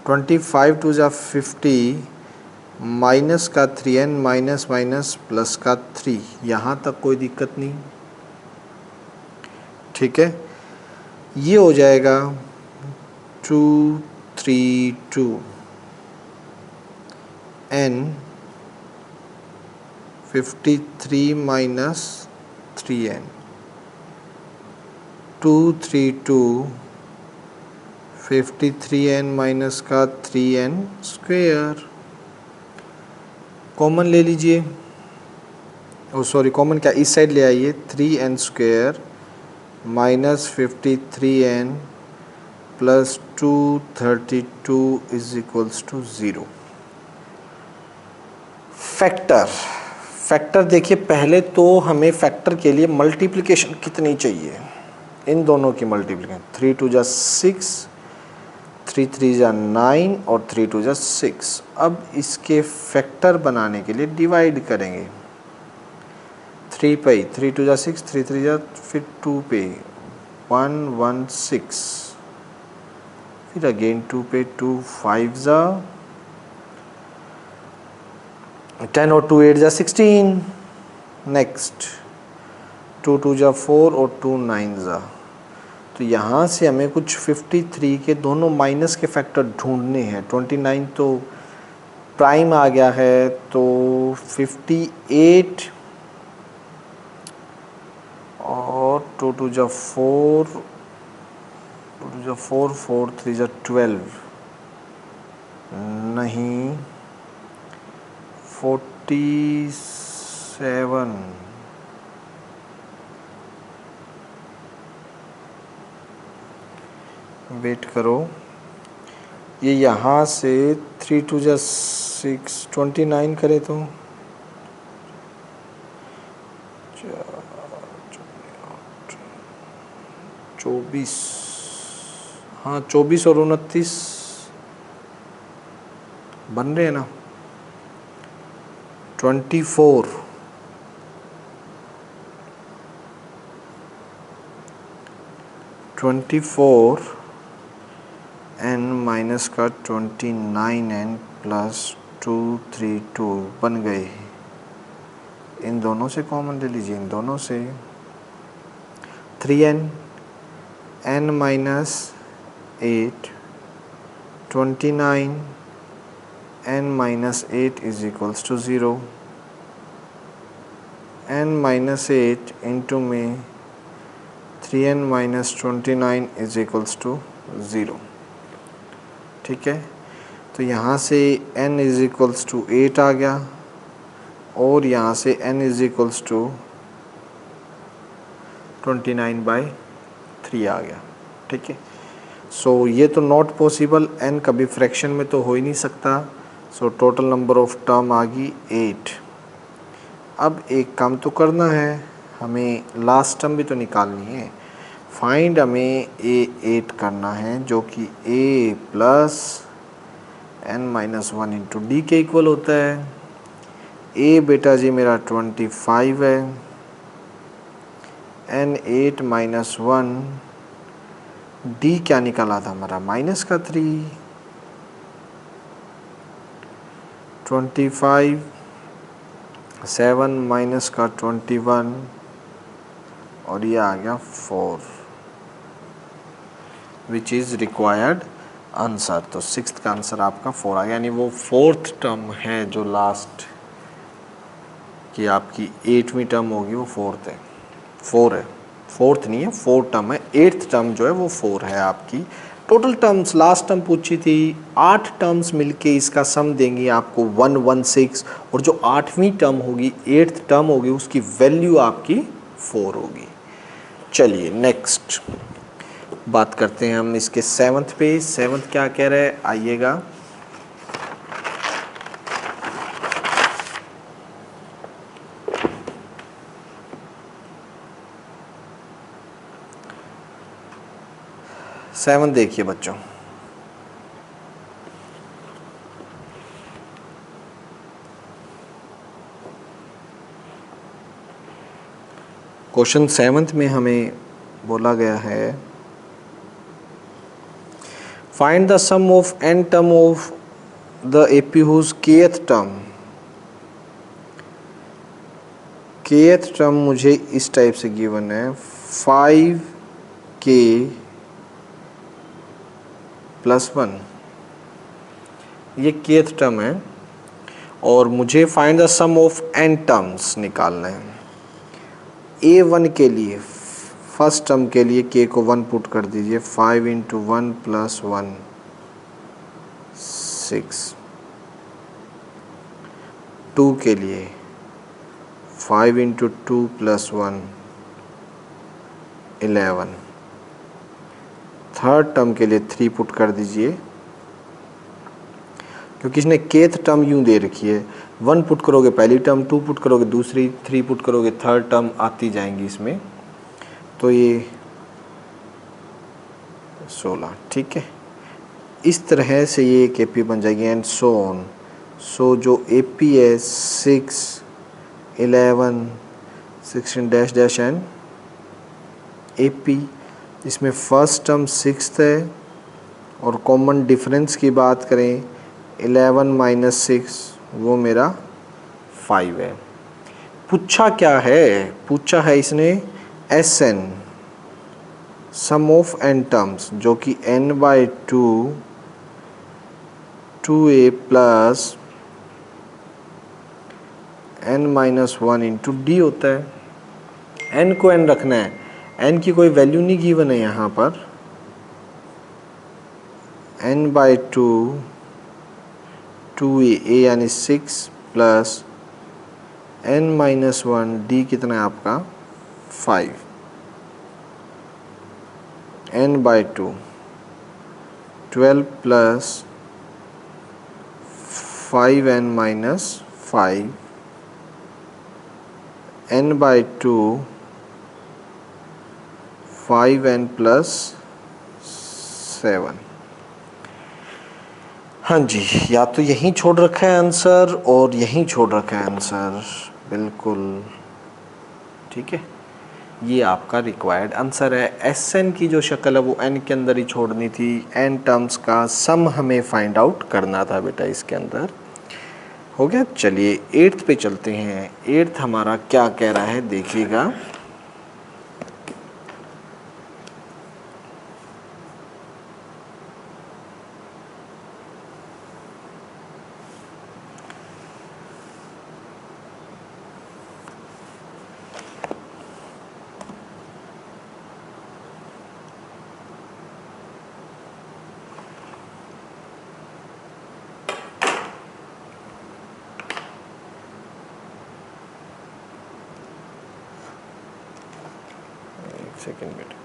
25 टू जा 50 माइनस का 3n माइनस माइनस प्लस का 3, यहाँ तक कोई दिक्कत नहीं। ठीक है, ये हो जाएगा 232 n 53 minus 3n, 232 53n minus का 3n स्क्वेयर। कॉमन ले लीजिए, ओ सॉरी कॉमन क्या, इस साइड ले आइए, 3n square minus 53n plus 232 is equals to 0। Factor, factor देखिए, पहले तो हमें फैक्टर के लिए मल्टीप्लिकेशन कितनी चाहिए, इन दोनों की मल्टीप्लिकेशन, 3 2 जा 6, 3 3 जा 9 और 3 2 जा 6। अब इसके फैक्टर बनाने के लिए डिवाइड करेंगे, 3 पे 3 2 जा 6, 3 3 जा फिर 2 पे 116, फिर अगेन 2 पे 2 5 जा 10 और 2 8 जा 16, नेक्स्ट 2 2 जा 4 और 2 9 जा तो यहाँ से हमें कुछ 53 के दोनों माइनस के फैक्टर ढूंढने हैं। 29 तो प्राइम आ गया है, तो 58 और 2 2 जा 4, 2 2 जा 4, 4 3 जा 12, नहीं 47, वेट करो, ये यहाँ से 3 2 जा 6, 29 करे तो 24, हाँ 24 और 29 बन रहे हैं ना। 24, 24 n माइनस का 29n प्लस 232 बन गए। इन दोनों से कॉमन ले लीजिए, इन दोनों से 3n n minus 8, 29 n minus 8 is equals to 0, n minus 8 into में 3n minus 29 is equals to 0। ठीक है, तो यहाँ से n इज इक्वल्स टू 8 आ गया और यहाँ से n इज इक्वल्स टू 29/3 आ गया। ठीक है, सो ये तो नॉट पॉसिबल, n कभी फ्रैक्शन में तो हो ही नहीं सकता। So total number of term आ गई 8। अब एक काम तो करना है, हमें लास्ट टर्म भी तो निकालनी है। फाइंड हमें a8 करना है जो कि a plus n minus 1 into D के इक्वल होता है। a बेटा जी मेरा 25 है, n 8 माइनस 1, d क्या निकाला था हमारा माइनस का 3, 25 7 माइनस का 21 और ये आ गया 4 विच इज़ रिक्वायर्ड आंसर। तो सिक्स्थ का आंसर आपका 4 आ गया, यानी वो फोर्थ टर्म है जो लास्ट की आपकी 8वीं टर्म होगी वो फोर्थ है, 4 है, फोर्थ नहीं है 4 टर्म है। 8th टर्म जो है वो 4 है आपकी। टोटल टर्म्स लास्ट टर्म पूछी थी, 8 टर्म्स मिलके इसका सम देंगी आपको 116 और जो 8वीं टर्म होगी 8th टर्म होगी उसकी वैल्यू आपकी 4 होगी। चलिए नेक्स्ट बात करते हैं हम इसके 7th पे। 7th क्या कह रहा है, आइएगा। सेवन देखिए बच्चों, क्वेश्चन 7th में हमें बोला गया है find the sum of n term of the AP whose kth term. kth term मुझे इस टाइप से गिवन है 5k प्लस 1, ये kth टर्म है और मुझे find the sum of n terms निकालना है। a1 के लिए फर्स्ट टर्म के लिए k को 1 पुट कर दीजिए, 5 इंटू 1 प्लस 1 6। 2 के लिए 5 इंटू 2 प्लस 1 11। थर्ड टर्म के लिए 3 पुट कर दीजिए, क्योंकि इसने kth टर्म यूं दे रखी है, 1 पुट करोगे पहली टर्म, 2 पुट करोगे दूसरी, 3 पुट करोगे थर्ड टर्म आती जाएंगी इसमें, तो ये 16। ठीक है, इस तरह से ये एक AP बन जाएगी एंड सो ऑन। सो जो AP है 6 11 16 डैश डैश एंड AP, इसमें फर्स्ट टर्म 6th है और कॉमन डिफरेंस की बात करें 11 माइनस 6 वो मेरा 5 है। पूछा क्या है, पूछा है इसने SN sum of n terms जो कि n/2 2a plus n-1 into D होता है। n को n रखना है, n की कोई वैल्यू नहीं गिवन है यहाँ पर। n/2 2a यानी 6 प्लस n-1 डी कितना है आपका 5। n/2 12 plus 5n-5 n/2 5n plus 7। हाँ जी, या तो यहीं छोड़ रखा है आंसर और यहीं छोड़ रखा है आंसर, बिल्कुल ठीक है। ये आपका रिक्वायर्ड आंसर है। एस एन की जो शक्ल है वो एन के अंदर ही छोड़नी थी। एन टर्म्स का सम हमें फाइंड आउट करना था बेटा इसके अंदर। हो गया। चलिए 8th पे चलते हैं। 8th हमारा क्या कह रहा है देखिएगा। सेकंड बेटा,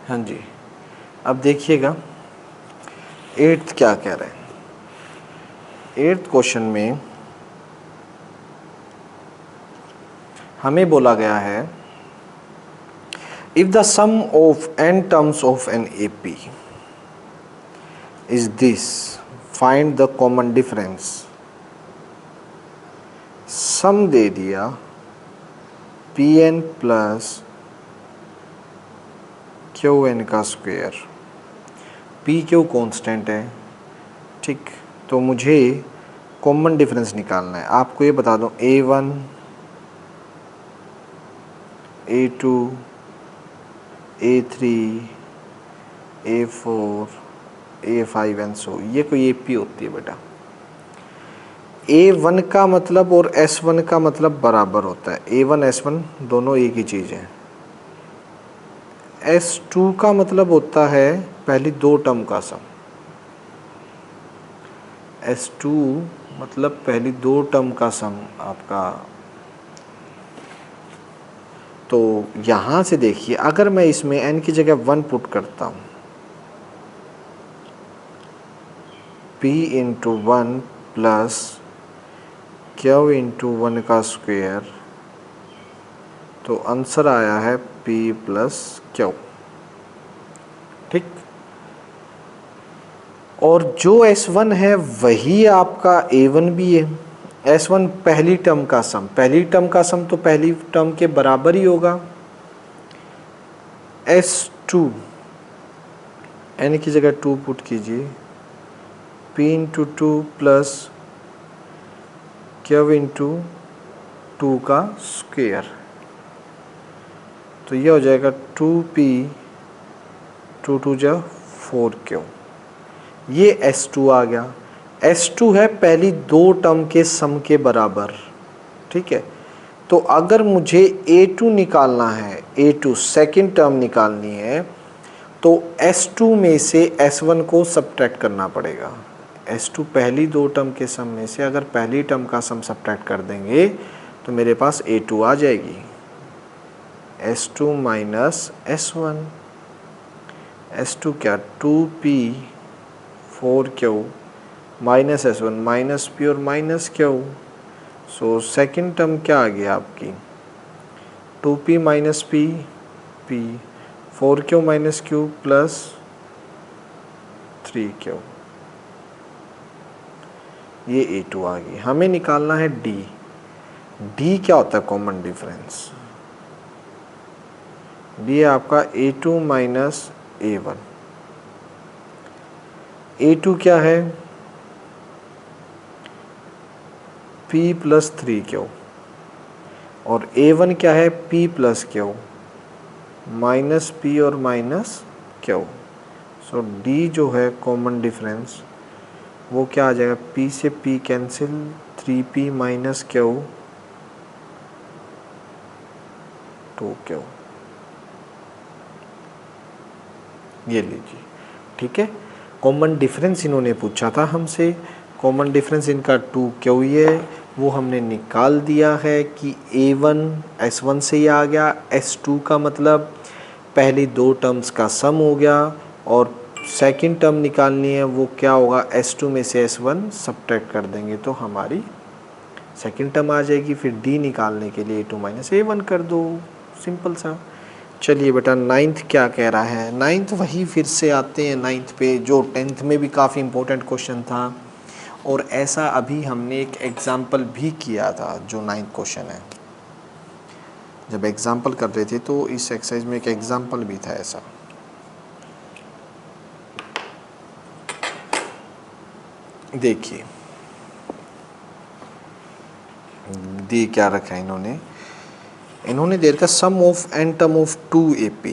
हाँ जी, अब देखिएगा 8th क्या कह रहे हैं। 8th क्वेश्चन में हमें बोला गया है if the sum of n terms of an AP is this, find the common difference। Sum दे दिया Pn प्लस Qn का स्क्वायर। P Q कॉन्स्टेंट है, ठीक। तो मुझे कॉमन डिफरेंस निकालना है। आपको ये बता दूं A1 A2 A3 A4 A5 and so, ये कोई AP होती है बेटा। A1 का मतलब और S1 का मतलब बराबर होता है। A1 S1 दोनों एक ही चीज़ है। S2 का मतलब होता है पहली दो टर्म का सम। S2 मतलब पहली दो टर्म का सम आपका। तो यहाँ से देखिए, अगर मैं इसमें n की जगह 1 पुट करता हूँ, P into 1 plus Q into 1 का स्क्वायर, तो आंसर आया है P प्लस Q, ठीक। और जो S1 है वही आपका A1 भी है। S1 पहली टर्म का सम, पहली टर्म का सम तो पहली टर्म के बराबर ही होगा। S2 n की जगह 2 पुट कीजिए, P into 2 plus Q into 2 का स्क्वायर, तो ये हो जाएगा 2P 2 2 जा 4Q। ये S2 आ गया। S2 है पहली दो टर्म के सम के बराबर, ठीक है। तो अगर मुझे A2 निकालना है, A2 सेकंड टर्म निकालनी है, तो S2 में से S1 को सब्ट्रैक्ट करना पड़ेगा। S2 पहली दो टर्म के सम में से अगर पहली टर्म का सम सब्ट्रैक्ट कर देंगे तो मेरे पास A2 आ जाएगी। S2 माइनस S1, S2 क्या 2P 4Q minus S1 minus P और minus Q। So second term क्या आ गया आपकी 2P minus P, P 4Q minus Q plus 3Q, ये A2 आ गई। हमें निकालना है D। D क्या होता है कॉमन डिफरेंस। D है आपका A2 माइनस A1। A2 क्या है P प्लस 3Q और A1 क्या है P plus Q minus P और माइनस Q। सो D जो है कॉमन डिफरेंस वो क्या आ जाएगा, P से P cancel, 3P minus Q 2Q, ये लीजिए। ठीक है, कॉमन डिफरेंस इन्होंने पूछा था हमसे, कॉमन डिफरेंस इनका 2Q ही है, वो हमने निकाल दिया है कि A1 S1 से ही आ गया, S2 का मतलब पहली दो टर्म्स का सम हो गया और सेकंड टर्म निकालनी है वो क्या होगा, S2 में से S1 सब्ट्रैक्ट कर देंगे तो हमारी सेकंड टर्म आ जाएगी। फिर D निकालने के लिए A2 माइनस A1 कर दो, सिंपल सा। चलिए बेटा नाइन्थ क्या कह रहा है, नाइन्थ वही फिर से आते हैं नाइन्थ पे जो टेंथ में भी काफ़ी इंपॉर्टेंट क्वेश्चन था और ऐसा अभी हमने एक एग्ज़ाम्पल भी किया था जो नाइन्थ क्वेश्चन है। जब एग्ज़ाम्पल कर रहे थे तो इस एक्सरसाइज में एक एग्ज़ाम्पल भी था ऐसा। देखिए दी क्या रखा है इन्होंने दे रखा sum of n term of 2AP,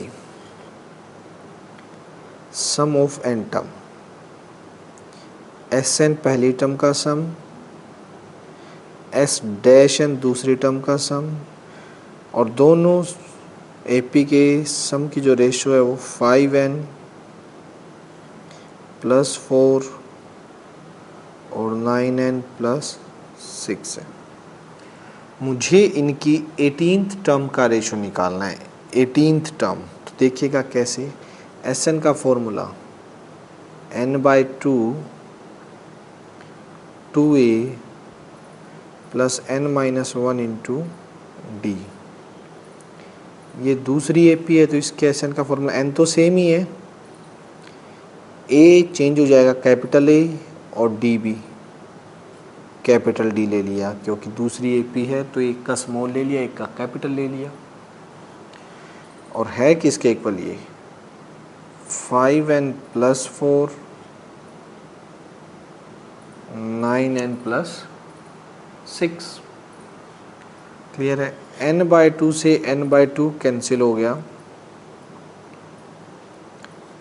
sum of n term, SN पहली टर्म का सम, S डैश एन दूसरी टर्म का सम और दोनों AP के सम की जो रेशियो है वो 5N प्लस 4 और 9N प्लस 6 है। मुझे इनकी 18th टर्म का रेशियो निकालना है, 18th टर्म। तो देखिएगा कैसे, SN का formula n/2 2A plus n-1 into D। ये दूसरी AP है तो इसके SN का फॉर्मूला, n तो सेम ही है, A चेंज हो जाएगा कैपिटल A और D भी कैपिटल D ले लिया क्योंकि दूसरी AP है तो एक का स्मॉल ले लिया, एक का कैपिटल ले लिया। और है किसके इक्वल ये 5N plus 4 9N plus 6। Clear है, n/2 से n/2 कैंसिल हो गया,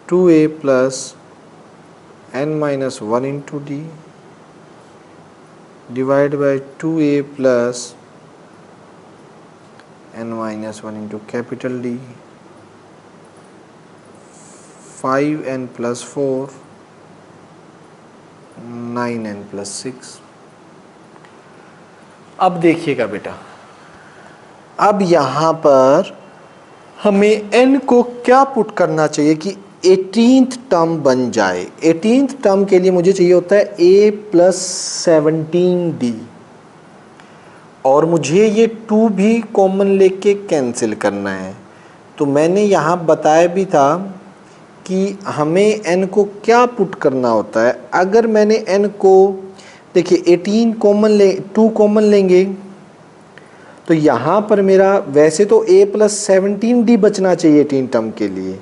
2A plus n-1 into D divide by 2A plus n-1 into capital D, 5N plus 4 9N plus 6। अब देखिएगा बेटा, अब यहाँ पर हमें n को क्या पुट करना चाहिए कि 18th टर्म बन जाए। 18th टर्म के लिए मुझे चाहिए होता है A प्लस 17D और मुझे ये 2 भी कॉमन लेके कैंसिल करना है। तो मैंने यहाँ बताया भी था कि हमें n को क्या पुट करना होता है। अगर मैंने n को देखिए 18 कॉमन ले 2 कॉमन लेंगे तो यहाँ पर मेरा वैसे तो A प्लस 17D बचना चाहिए 18 टर्म के लिए,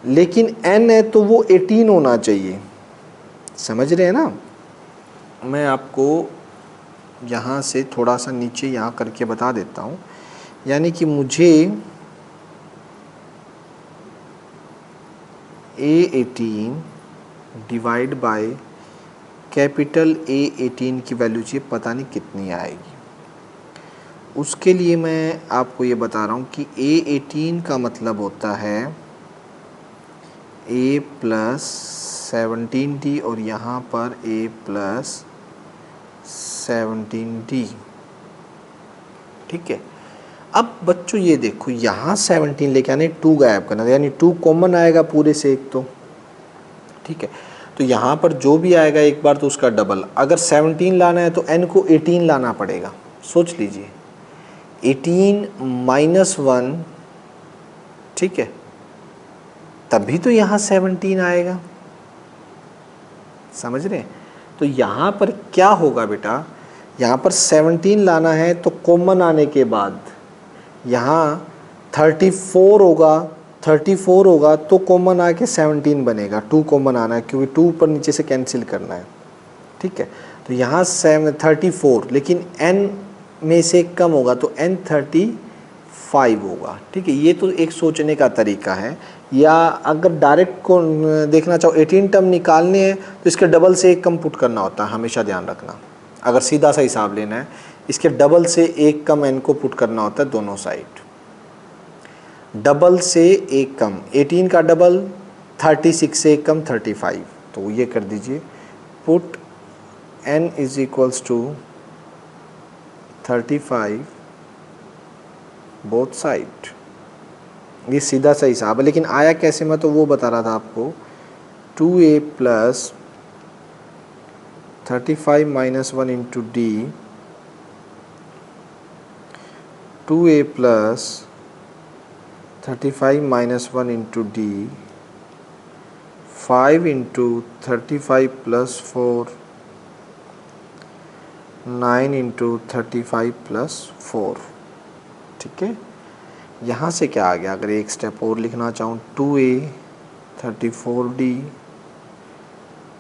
लेकिन n है तो वो 18 होना चाहिए। समझ रहे हैं ना, मैं आपको यहाँ से थोड़ा सा नीचे यहाँ करके बता देता हूँ। यानी कि मुझे A18 divide by capital A18 की वैल्यू चाहिए, पता नहीं कितनी आएगी। उसके लिए मैं आपको ये बता रहा हूँ कि A18 का मतलब होता है A प्लस 17D और यहाँ पर A प्लस 17D। ठीक है, अब बच्चों ये देखो यहाँ 17 लेके आने 2 गायब करना, यानी 2 कॉमन आएगा पूरे से एक तो। ठीक है, तो यहाँ पर जो भी आएगा एक बार तो उसका डबल। अगर 17 लाना है तो n को 18 लाना पड़ेगा। सोच लीजिए 18 माइनस 1, ठीक है, तभी तो यहाँ 17 आएगा। समझ रहे हैं, तो यहाँ पर क्या होगा बेटा, यहाँ पर 17 लाना है तो कॉमन आने के बाद यहाँ 34 होगा, 34 होगा तो कॉमन आके 17 बनेगा। 2 कॉमन आना है क्योंकि 2 ऊपर नीचे से कैंसिल करना है। ठीक है, तो यहाँ 34, लेकिन n में से कम होगा तो n 35 होगा। ठीक है, ये तो एक सोचने का तरीका है। या अगर डायरेक्ट को देखना चाहो 18 टर्म निकालने हैं तो इसके डबल से एक कम पुट करना होता है, हमेशा ध्यान रखना। अगर सीधा सा हिसाब लेना है इसके डबल से एक कम n को पुट करना होता है दोनों साइड। डबल से एक कम 18 का डबल 36 से एक कम 35, तो ये कर दीजिए put n is equals to 35 both side. ये सीधा सा हिसाब है, लेकिन आया कैसे मैं तो वो बता रहा था आपको। 2a plus 35 minus 1 into D, 2a plus 35 minus 1 into D, 5 into 35 plus 4, 9 into 35 plus 4। ठीक है, यहाँ से क्या आ गया, अगर एक स्टेप और लिखना चाहूँ 2a 34d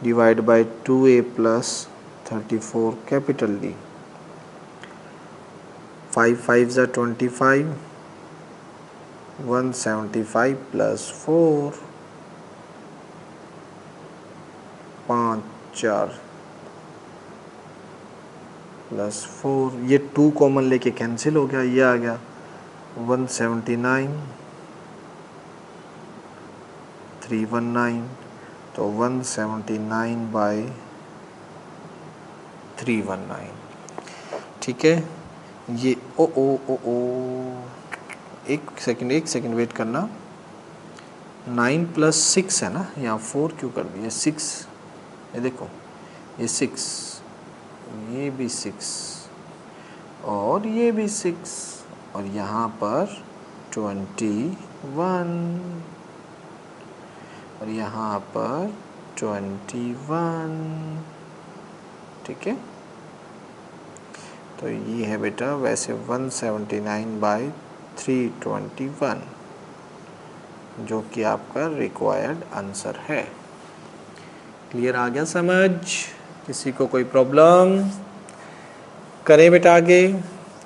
divide by 2a plus 34 capital D। 5 5 ज़ा 25, 175 प्लस 4, 5 4 प्लस 4, ये 2 कॉमन लेके कैंसिल हो गया, ये आ गया 179 319, तो 179 बाई 319। ठीक है, ये ओ एक सेकंड वेट करना। 9 प्लस 6 है ना, यहाँ 4 क्यों कर दिया, 6, ये देखो ये 6, ये भी 6 और ये भी 6, और यहाँ पर 21 और यहाँ पर 21। ठीक है, तो ये है बेटा वैसे 179 बाई 321, जो कि आपका रिक्वायर्ड आंसर है। क्लियर आ गया समझ? किसी को कोई प्रॉब्लम? करें बेटा आगे।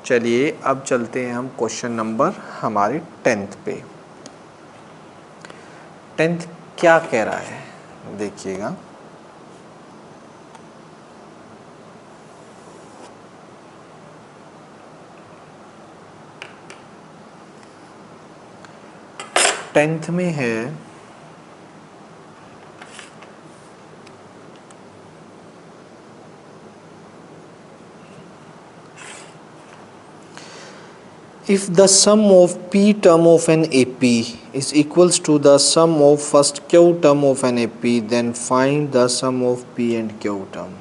चलिए अब चलते हैं हम क्वेश्चन नंबर हमारे 10th पे। 10th क्या कह रहा है देखिएगा। टेंथ में है if the sum of p term of an AP is equals to the sum of first q term of an AP, then find the sum of p and q term।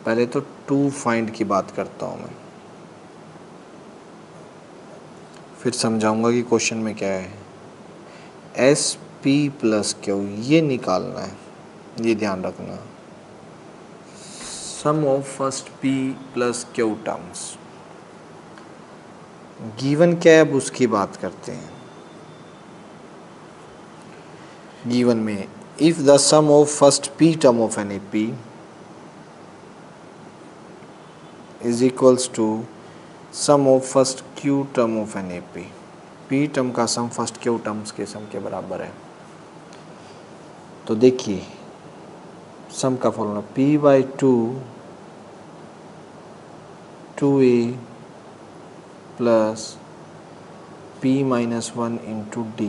पहले तो to find की बात करता हूँ मैं, फिर समझाऊंगा कि क्वेश्चन में क्या है। एस पी प्लस क्यू ये निकालना है, ये ध्यान रखना। Sum of first p plus q terms given क्या है, अब उसकी बात करते हैं। गिवन में if the sum of first p term of an AP is equals to sum of first q term of an AP, p term का sum first Q terms के सम के बराबर है। तो देखिए सम का formula P by two A plus p minus 1 into D,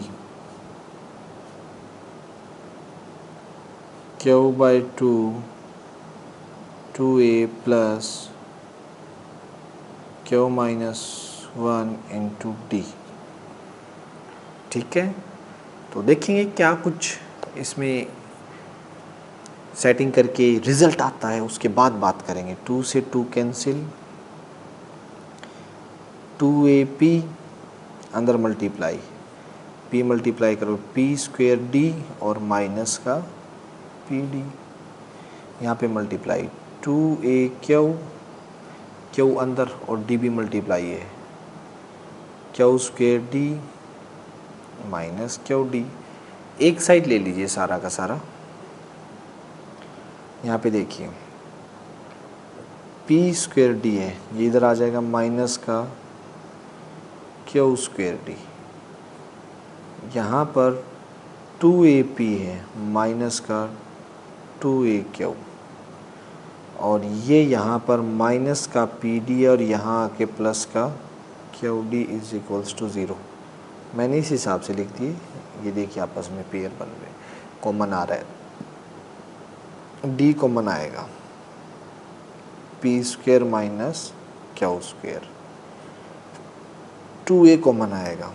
Q by two A plus q minus 1 into D. ठीक है, तो देखेंगे क्या कुछ इसमें सेटिंग करके रिजल्ट आता है, उसके बाद बात करेंगे। 2 से 2 कैंसिल, 2AP अंदर मल्टीप्लाई, p मल्टीप्लाई करो p स्क्वेयर डी और माइनस का PD, यहाँ पे मल्टीप्लाई 2AQ, Q अंदर और D भी मल्टीप्लाई है, Q square D minus QD। एक साइड ले लीजिए सारा का सारा। यहाँ पे देखिए पी स्क्वेयर डी है, ये इधर आ जाएगा माइनस का क्यू स्क्वेयर डी। यहाँ पर 2AP है माइनस का 2AQ, और ये यहाँ पर माइनस का PD और यहाँ आके प्लस का QD इज इक्वल्स टू 0। मैंने इस हिसाब से लिख दिए, ये देखिए आपस में पेयर बन रहे, कॉमन आ रहा है, D कॉमन आएगा, P square minus Q square, 2A common आएगा,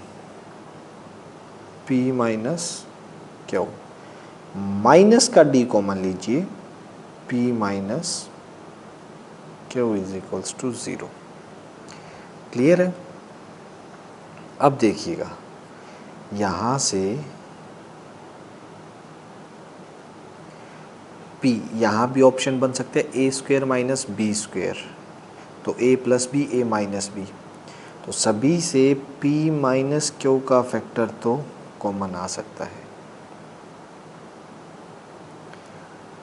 P माइनस Q, माइनस का D कॉमन लीजिए, P minus Q is equals to 0। Clear है? अब देखिएगा यहाँ से P, यहाँ भी ऑप्शन बन सकते हैं A square minus B square, तो A plus B, A minus B, तो सभी से P माइनस Q का फैक्टर तो कॉमन आ सकता है।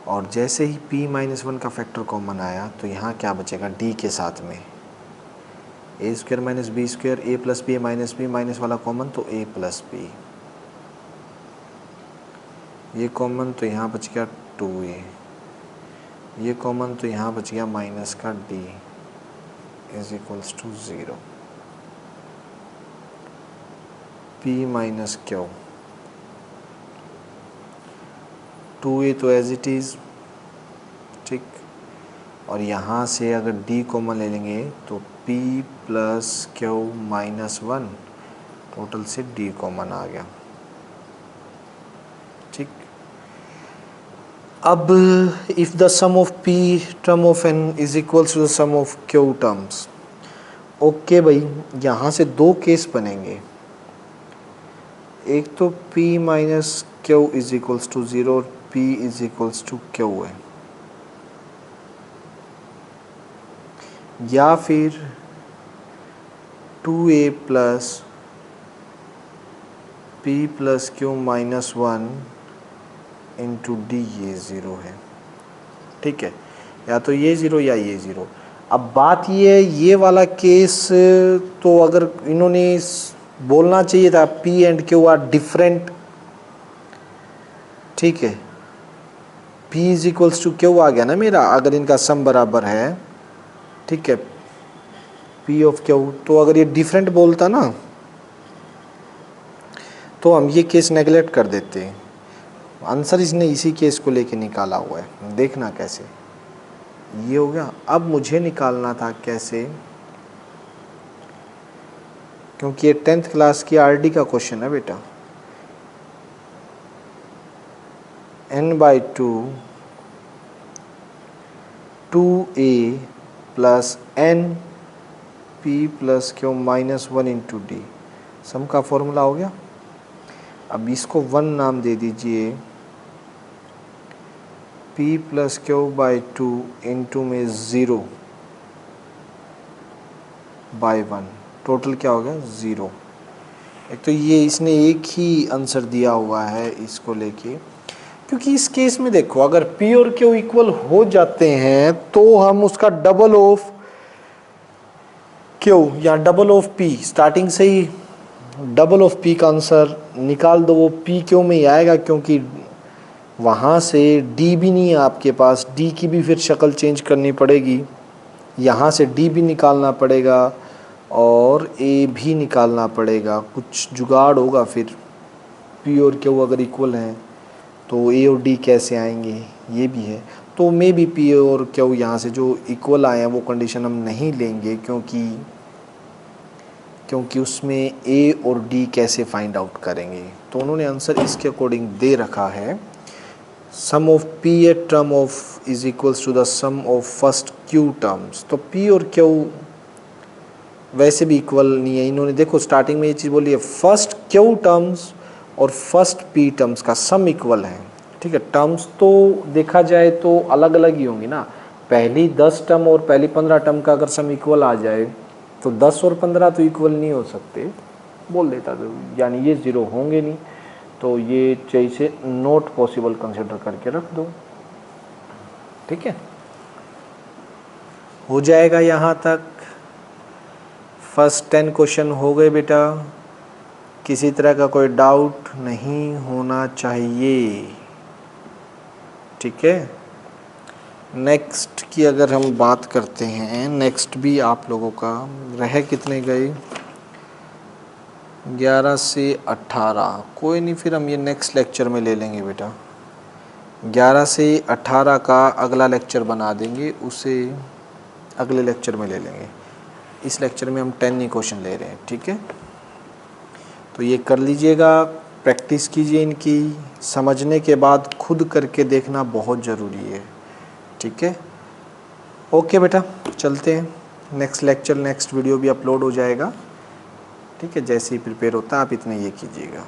और जैसे ही P माइनस 1 का फैक्टर कॉमन आया तो यहाँ क्या बचेगा, D के साथ में A square minus B square, A plus B minus B, minus वाला कॉमन तो A प्लस B, ये कॉमन तो यहाँ बच गया 2A, ये कॉमन तो यहाँ बच गया माइनस का D is equals to 0। P minus Q, 2A तो एज इट इज़, ठीक, और यहाँ से अगर D कॉमन ले लेंगे तो P plus Q minus 1, total से D कॉमन आ गया, ठीक। अब if the sum of P term of N is equals to the sum of Q terms, okay भाई, यहाँ से दो केस बनेंगे, एक तो P minus Q is equals to 0 और P is equals to Q है, या फिर 2A plus P plus Q minus 1 into D, ये 0 है, ठीक है, या तो ये 0 या ये 0। अब बात ये वाला केस, तो अगर इन्होंने बोलना चाहिए था P and Q are different, ठीक है, P is equals to Q आ गया ना मेरा, अगर इनका सम बराबर है, ठीक है, P ऑफ Q, तो अगर ये डिफरेंट बोलता ना तो हम ये केस नेगलेक्ट कर देते। आंसर इसने इसी केस को लेके निकाला हुआ है, देखना कैसे, ये हो गया। अब मुझे निकालना था कैसे, क्योंकि ये 10th क्लास की आरडी का क्वेश्चन है बेटा, n/2 2A plus n P plus Q minus 1 into D, सम का फॉर्मूला हो गया। अब इसको 1 नाम दे दीजिए, P plus Q by 2 into में 0 बाई 1, टोटल क्या हो गया 0। एक तो ये इसने एक ही आंसर दिया हुआ है इसको लेके, क्योंकि इस केस में देखो अगर P और Q इक्वल हो जाते हैं तो हम उसका डबल ऑफ Q या डबल ऑफ P, स्टार्टिंग से ही डबल ऑफ P का आंसर निकाल दो, वो P Q में ही आएगा, क्योंकि वहाँ से D भी नहीं है आपके पास, D की भी फिर शक्ल चेंज करनी पड़ेगी, यहाँ से D भी निकालना पड़ेगा और A भी निकालना पड़ेगा, कुछ जुगाड़ होगा फिर। P और Q अगर इक्वल हैं तो A और D कैसे आएंगे, ये भी है। तो मे भी P और Q यहाँ से जो इक्वल आए हैं वो कंडीशन हम नहीं लेंगे, क्योंकि उसमें A और D कैसे फाइंड आउट करेंगे। तो उन्होंने आंसर इसके अकॉर्डिंग दे रखा है, sum of P a term of is equals to the sum of first Q terms. तो P और Q वैसे भी इक्वल नहीं है, इन्होंने देखो स्टार्टिंग में ये चीज़ बोली है, फर्स्ट Q टर्म्स और फर्स्ट P टर्म्स का सम इक्वल है, ठीक है। टर्म्स तो देखा जाए तो अलग अलग ही होंगी ना, पहली 10 टर्म और पहली 15 टर्म का अगर सम इक्वल आ जाए तो 10 और 15 तो इक्वल नहीं हो सकते, बोल देता तो, यानी ये 0 होंगे नहीं, तो ये जैसे नॉट पॉसिबल कंसिडर करके रख दो, ठीक है। हो जाएगा यहाँ तक। फर्स्ट 10 क्वेश्चन हो गए बेटा, किसी तरह का कोई डाउट नहीं होना चाहिए, ठीक है। नेक्स्ट की अगर हम बात करते हैं, नेक्स्ट भी आप लोगों का रह कितने गए, 11 से 18। कोई नहीं, फिर हम ये नेक्स्ट लेक्चर में ले लेंगे बेटा। 11 से 18 का अगला लेक्चर बना देंगे, उसे अगले लेक्चर में ले लेंगे। इस लेक्चर में हम 10 ही क्वेश्चन ले रहे हैं, ठीक है। तो ये कर लीजिएगा, प्रैक्टिस कीजिए इनकी, समझने के बाद खुद करके देखना बहुत ज़रूरी है, ठीक है। ओके बेटा, चलते हैं। नेक्स्ट लेक्चर, नेक्स्ट वीडियो भी अपलोड हो जाएगा, ठीक है। जैसे ही प्रिपेयर होता है आप इतना ये कीजिएगा।